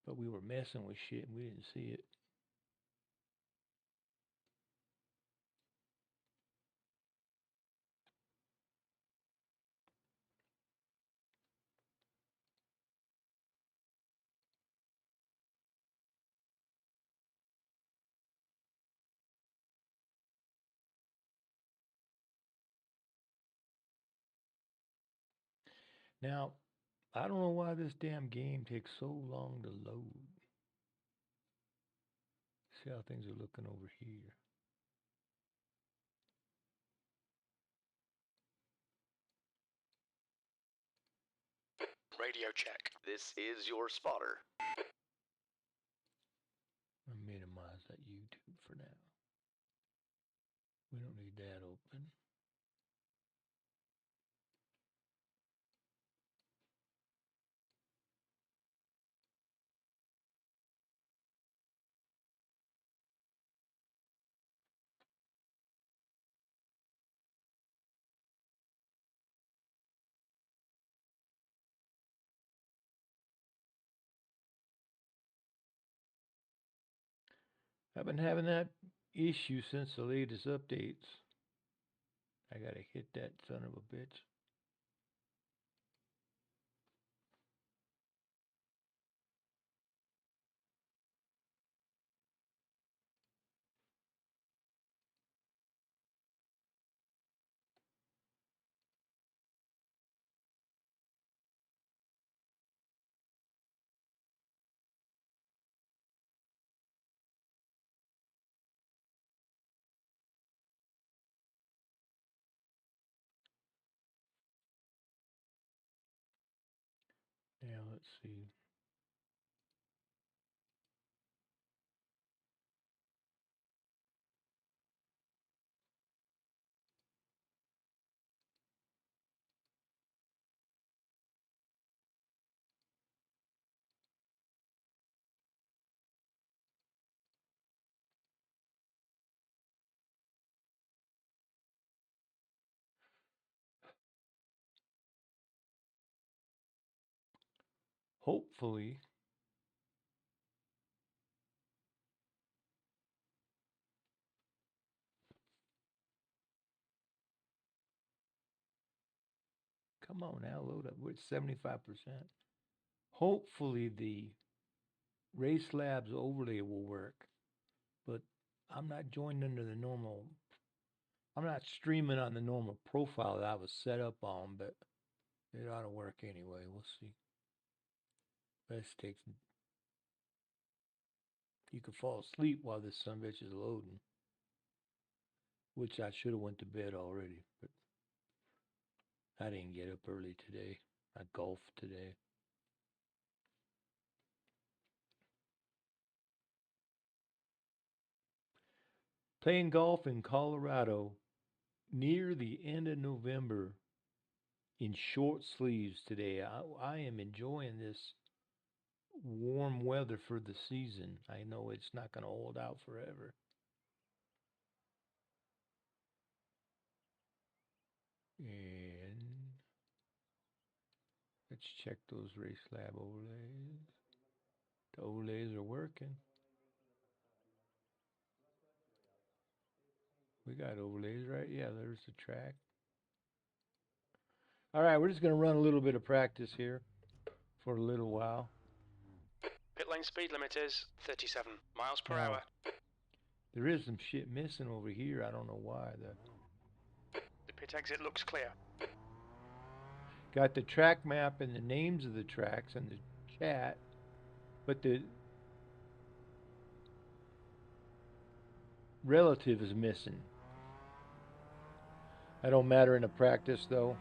But we were messing with shit and we didn't see it. Now, I don't know why this damn game takes so long to load. See how things are looking over here. Radio check. This is your spotter. I'll minimize that YouTube for now. We don't need that open. I've been having that issue since the latest updates. I gotta hit that son of a bitch. Let's see. Hopefully, come on now, load up. We're at 75%. Hopefully, the Race Labs overlay will work, but I'm not joined under the normal. I'm not streaming on the normal profile that I was set up on, but it ought to work anyway. We'll see. Let's take. You could fall asleep while this sumbitch is loading, which I should have went to bed already, but I didn't get up early today. I golfed today. Playing golf in Colorado near the end of November in short sleeves today. I am enjoying this warm weather for the season. I know it's not going to hold out forever. And let's check those Race Lab overlays. The overlays are working. We got overlays, right? Yeah, there's the track. All right, we're just going to run a little bit of practice here for a little while. Pit lane speed limit is 37 miles per Now, hour. There is some shit missing over here. I don't know why. The pit exit looks clear. Got the track map and the names of the tracks in the chat, but the relative is missing. That don't matter in a practice though.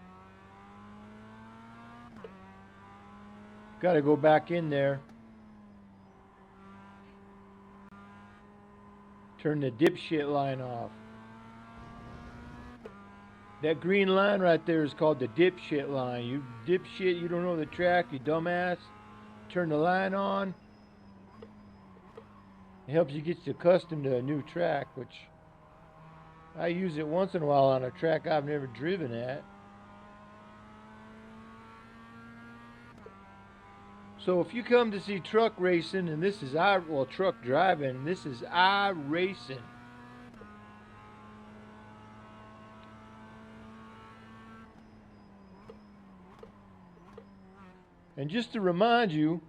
Got to go back in there. Turn the dipshit line off. That green line right there is called the dipshit line. You dipshit, you don't know the track, you dumbass. Turn the line on. It helps you get accustomed to a new track, which I use it once in a while on a track I've never driven at. So if you come to see truck racing, and this is truck driving, this is racing. And just to remind you,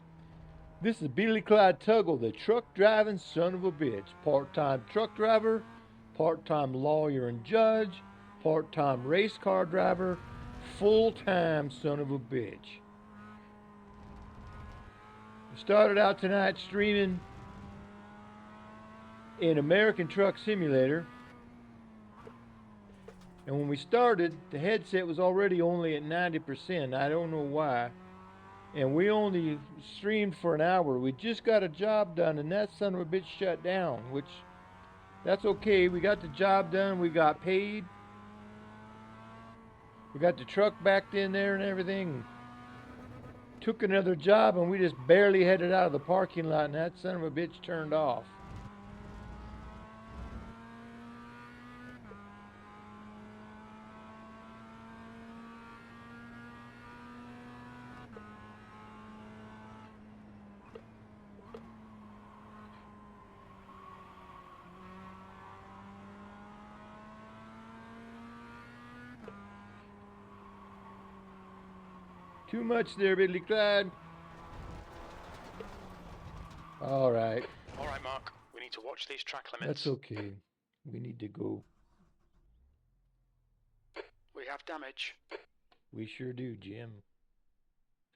this is Billy Clyde Tuggle, the truck driving son of a bitch. Part-time truck driver, part-time lawyer and judge, part-time race car driver, full-time son of a bitch. I started out tonight streaming in American Truck Simulator. And when we started, the headset was already only at 90%. I don't know why. And we only streamed for an hour. We just got a job done, and that son of a bitch shut down, which, that's okay. We got the job done. We got paid. We got the truck backed in there and everything. Took another job, and we just barely headed out of the parking lot, and that son of a bitch turned off. Too much there, Billy Clyde. All right. All right, Mark. We need to watch these track limits. That's okay. We need to go. We have damage. We sure do, Jim.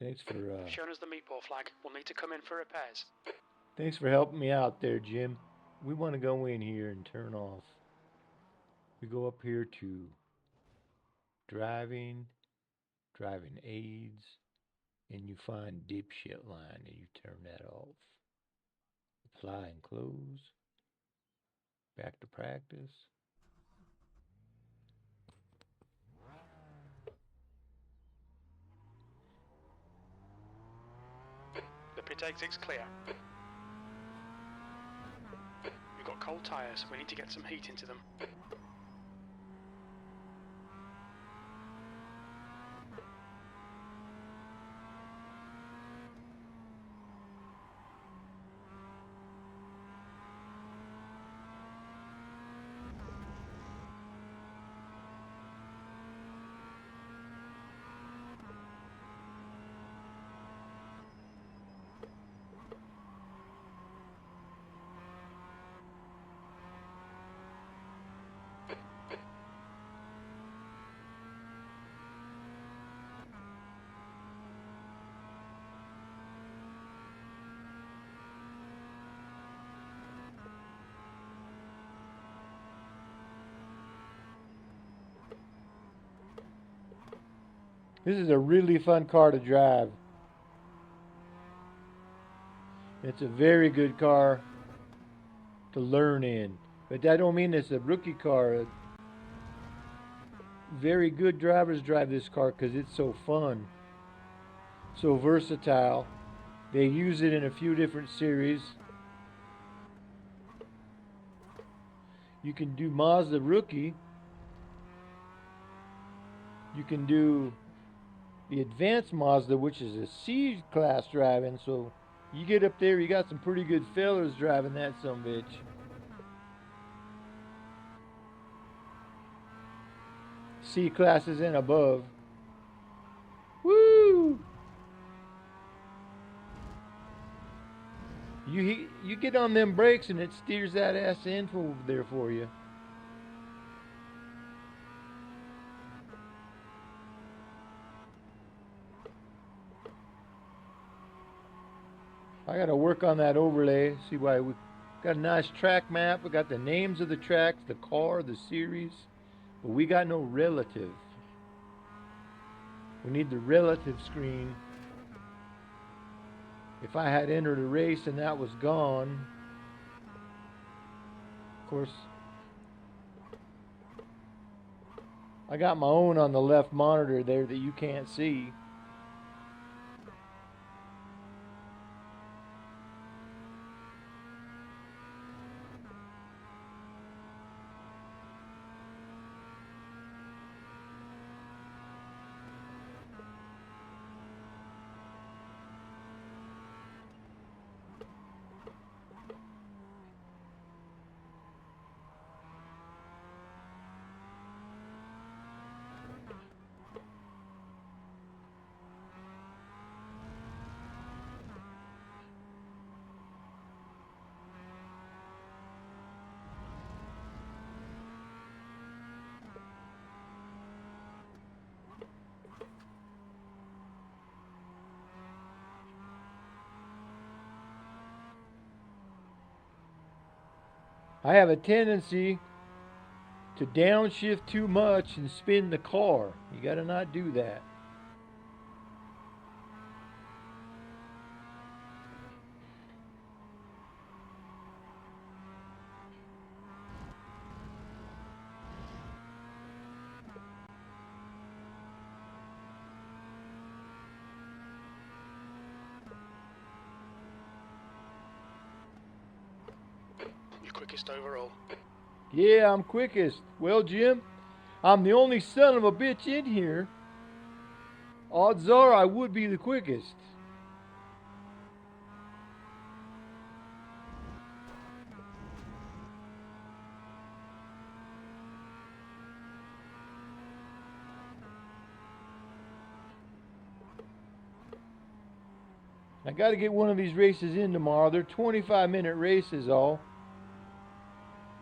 Thanks for Shown us the meatball flag. We'll need to come in for repairs. Thanks for helping me out there, Jim. We want to go in here and turn off. We go up here to driving aids, and you find dipshit line and you turn that off. Apply and close. Back to practice. The pit exit's clear. We've got cold tyres. We need to get some heat into them. This is a really fun car to drive. It's a very good car to learn in. But that don't mean it's a rookie car. Very good drivers drive this car because it's so fun. So versatile. They use it in a few different series. You can do Mazda Rookie. You can do the advanced Mazda, which is a C class driving. So you get up there, you got some pretty good fellers driving that sumbitch. C classes and above. Woo! You get on them brakes and it steers that ass in over there for you. I gotta work on that overlay. See why we got a nice track map. We got the names of the tracks, the car, the series, but we got no relative. We need the relative screen. If I had entered a race and that was gone, of course, I got my own on the left monitor there that you can't see. I have a tendency to downshift too much and spin the car. You gotta not do that. Quickest overall. Yeah, I'm quickest. Well, Jim, I'm the only son of a bitch in here. Odds are I would be the quickest. I got to get one of these races in tomorrow. They're 25-minute races all.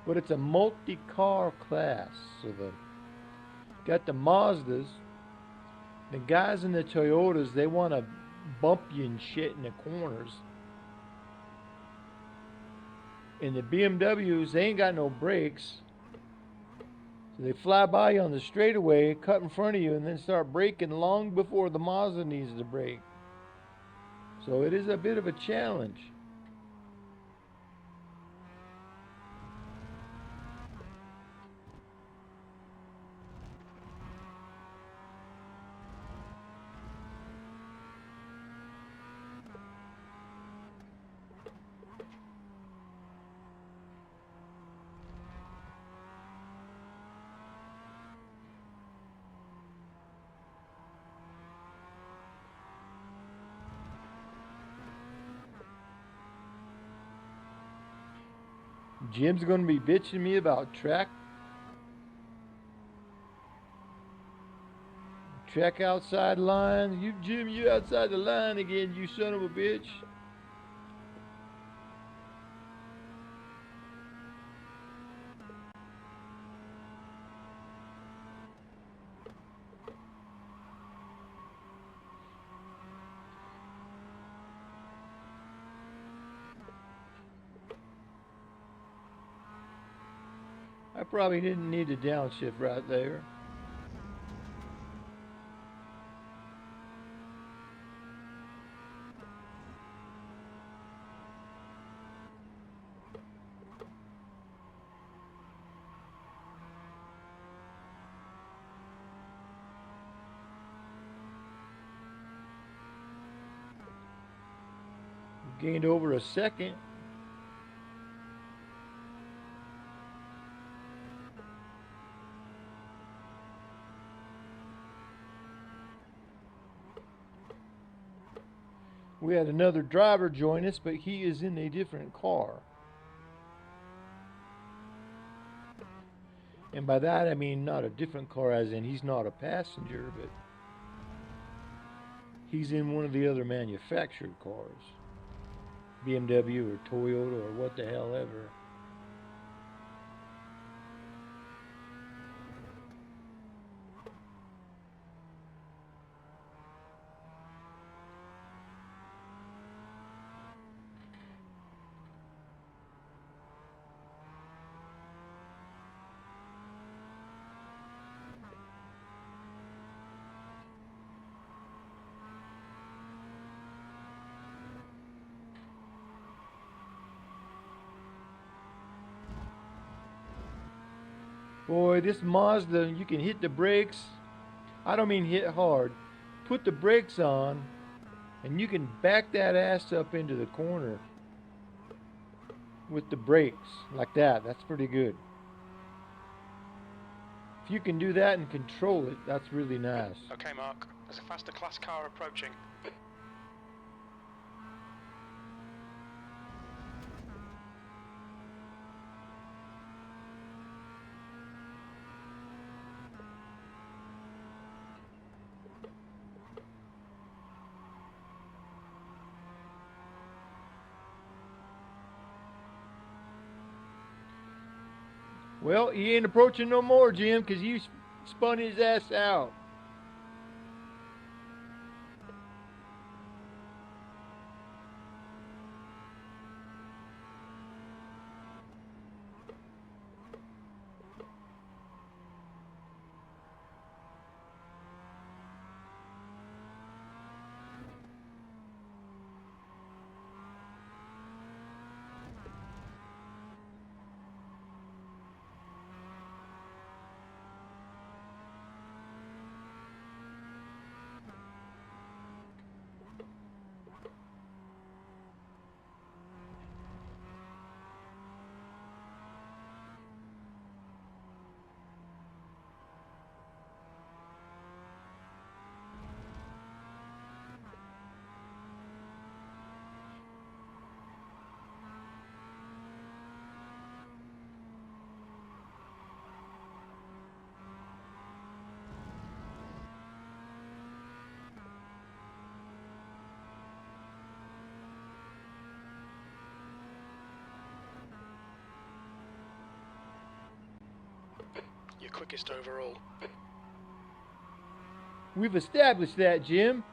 But it's a multi-car class. So got the Mazdas. The guys in the Toyotas, they want to bump you and shit in the corners. And the BMWs, they ain't got no brakes. So they fly by you on the straightaway, cut in front of you, and then start braking long before the Mazda needs to brake. So it is a bit of a challenge. Jim's going to be bitching me about track outside line. Jim, you outside the line again, you son of a bitch. I probably didn't need to downshift right there. Gained over a second. We had another driver join us, but he is in a different car. And by that I mean not a different car as in he's not a passenger, but he's in one of the other manufactured cars. BMW or Toyota or what the hell ever. Boy, this Mazda, you can hit the brakes. I don't mean hit hard. Put the brakes on, and you can back that ass up into the corner with the brakes, like that. That's pretty good. If you can do that and control it, that's really nice. Okay, Mark. There's a faster class car approaching. Well, he ain't approaching no more, Jim, because you spun his ass out. You're quickest overall. We've established that, Jim.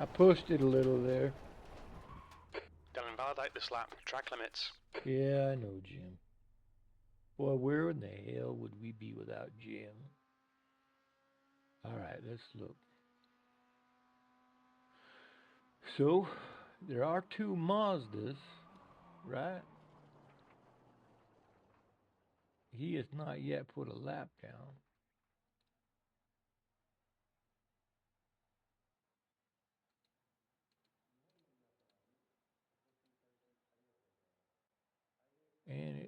I pushed it a little there. They'll invalidate this lap. Track limits. Yeah, I know, Jim. Boy, where in the hell would we be without Jim? All right, let's look. So, there are 2 Mazdas, right? He has not yet put a lap down. And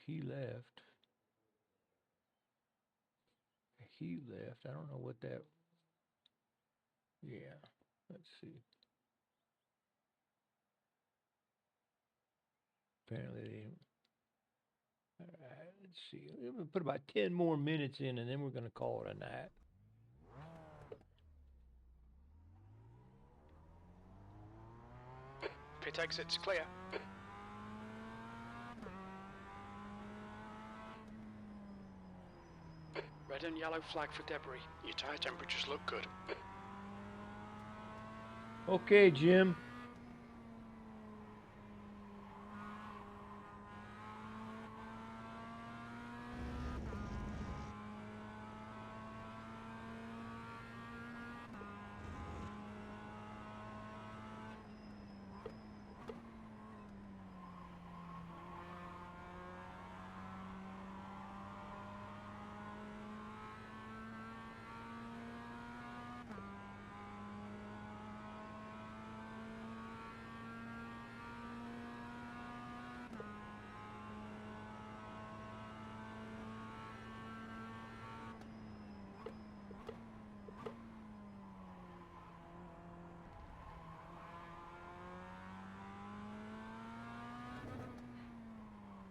he left. He left. I don't know what that... Yeah, let's see. Apparently they didn't. All right, let's see. We're going to put about 10 more minutes in, and then we're going to call it a night. Pit exit's clear. Red and yellow flag for debris. Your tyre temperatures look good. Okay, Jim.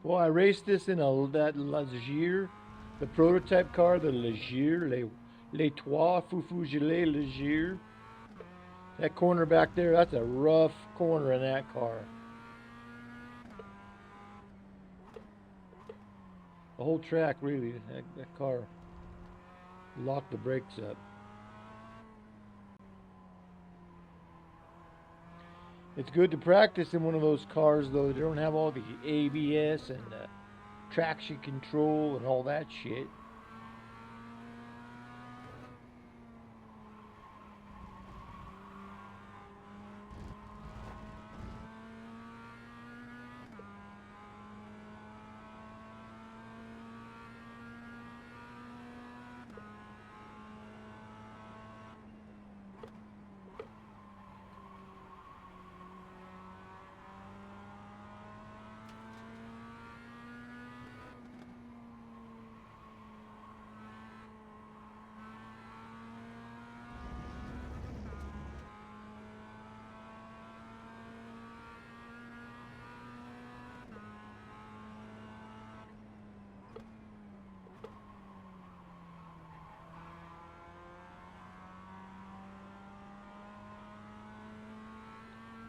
Well, I raced this in that Leger, the prototype car, the Leger, Les Trois Foufou Gilet Leger. That corner back there, that's a rough corner in that car. The whole track, really, that car locked the brakes up. It's good to practice in one of those cars, though. They don't have all the ABS and traction control and all that shit.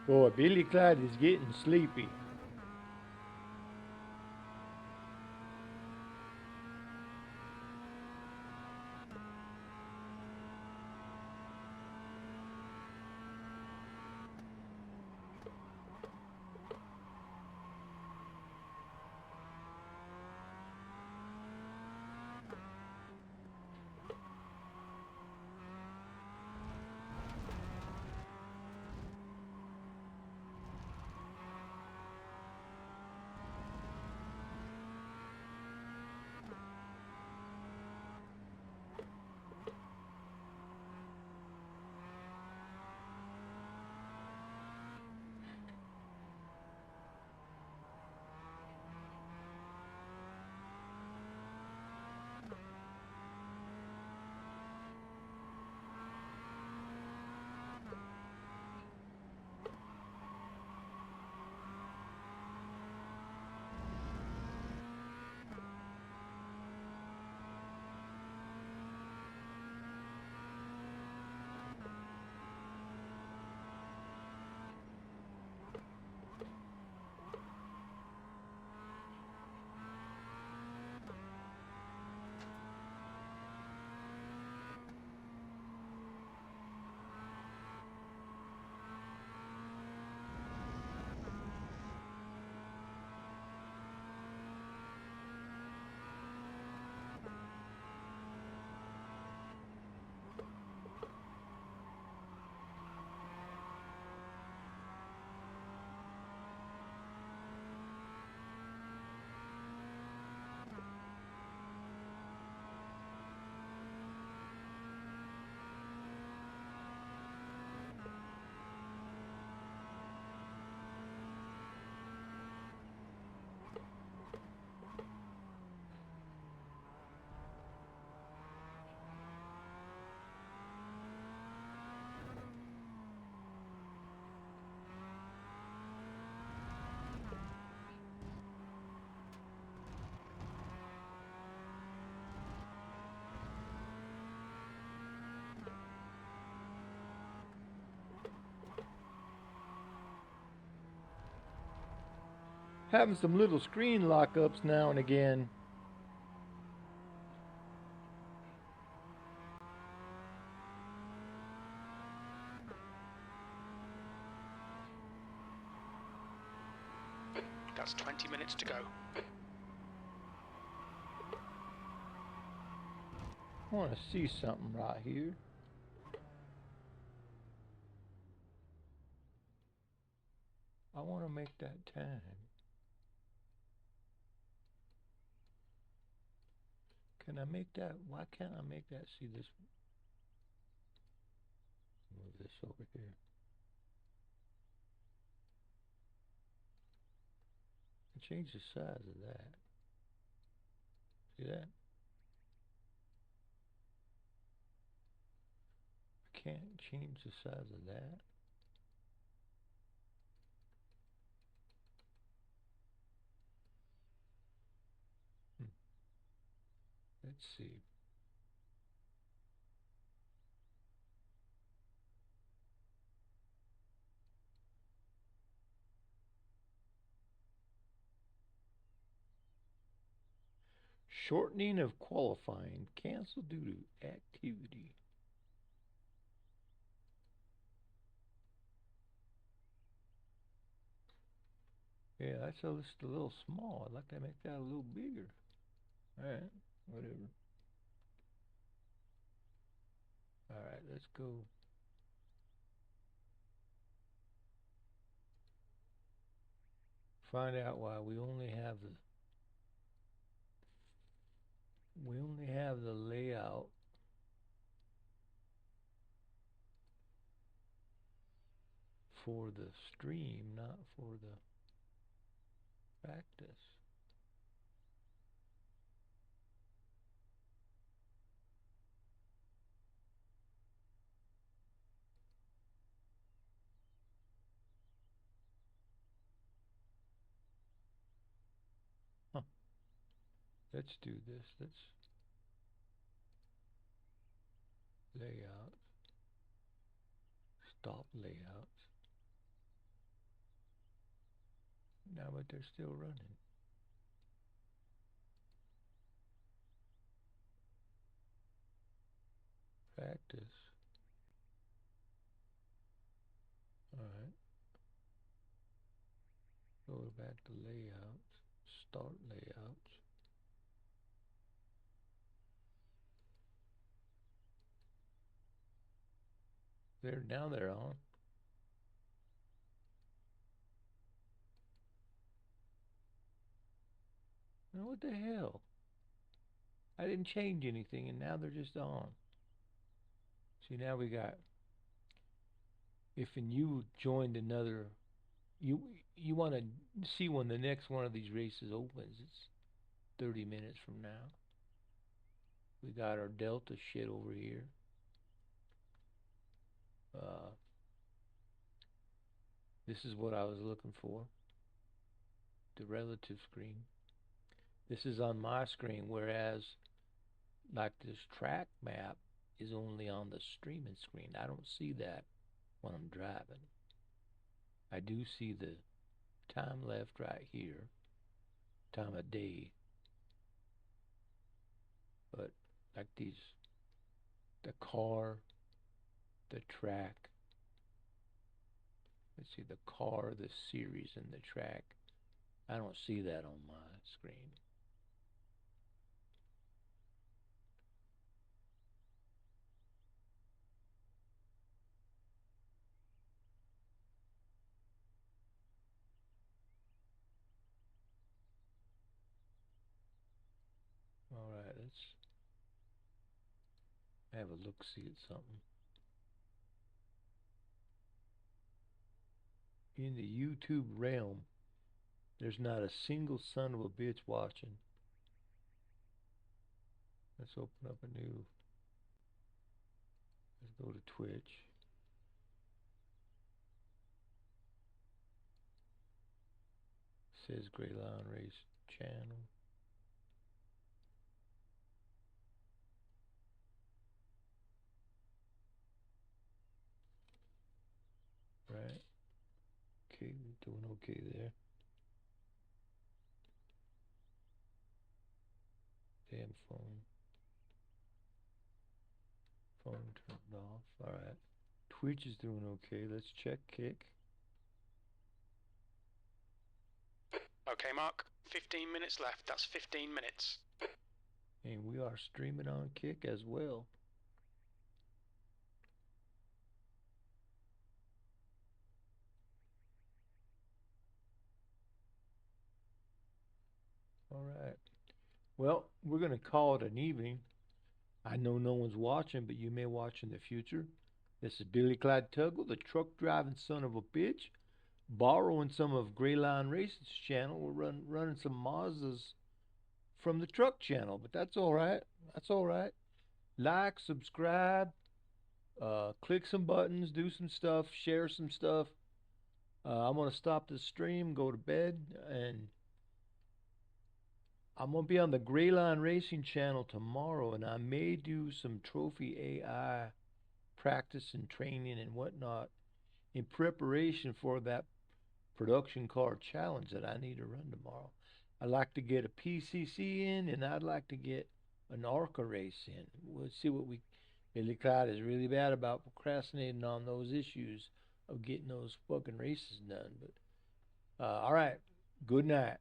Boy, Billy Clyde is getting sleepy. Having some little screen lockups now and again. That's 20 minutes to go. I want to see something right here. I want to make that time. Can I make that? Why can't I make that? See this? Move this over here. Change the size of that. See that? I can't change the size of that. Let's see. Shortening of qualifying. Cancel due to activity. Yeah, that's just a little small. I'd like to make that a little bigger. Alright, whatever. Alright, let's go. Find out why we only have the layout for the stream, not for the practice. Huh. Let's do this. Let's layout. Stop layouts. Now, but they're still running. Practice. Alright. Go back to layouts. Start layouts. Now they're on. Now what the hell? I didn't change anything and now they're just on. See, now we got, if you joined another, you want to see when the next one of these races opens. It's 30 minutes from now. We got our Delta shit over here. This is what I was looking for. The relative screen. This is on my screen, whereas like this track map is only on the streaming screen. I don't see that when I'm driving. I do see the time left right here, time of day, but like these, the car, the track, let's see, the car, the series, and the track, I don't see that on my screen. Alright, let's have a look-see at something. In the YouTube realm, there's not a single son of a bitch watching. Let's open up a new. Let's go to Twitch. Says Gray Lion Race channel. Right. Okay, we're doing okay there. Damn phone. Phone turned off. Alright. Twitch is doing okay. Let's check Kick. Okay, Mark. 15 minutes left. That's 15 minutes. And we are streaming on Kick as well. Alright. Well, we're going to call it an evening. I know no one's watching, but you may watch in the future. This is Billy Clyde Tuggle, the truck driving son of a bitch. Borrowing some of Greyline Racing's channel. We're running some Mazdas from the truck channel, but that's alright. That's alright. Like, subscribe, click some buttons, do some stuff, share some stuff. I'm going to stop the stream, go to bed, and I'm going to be on the Greyline Racing channel tomorrow, and I may do some trophy AI practice and training and whatnot in preparation for that production car challenge that I need to run tomorrow. I'd like to get a PCC in, and I'd like to get an ARCA race in. We'll see what Billy Clyde is really bad about procrastinating on those issues of getting those fucking races done. But all right, good night.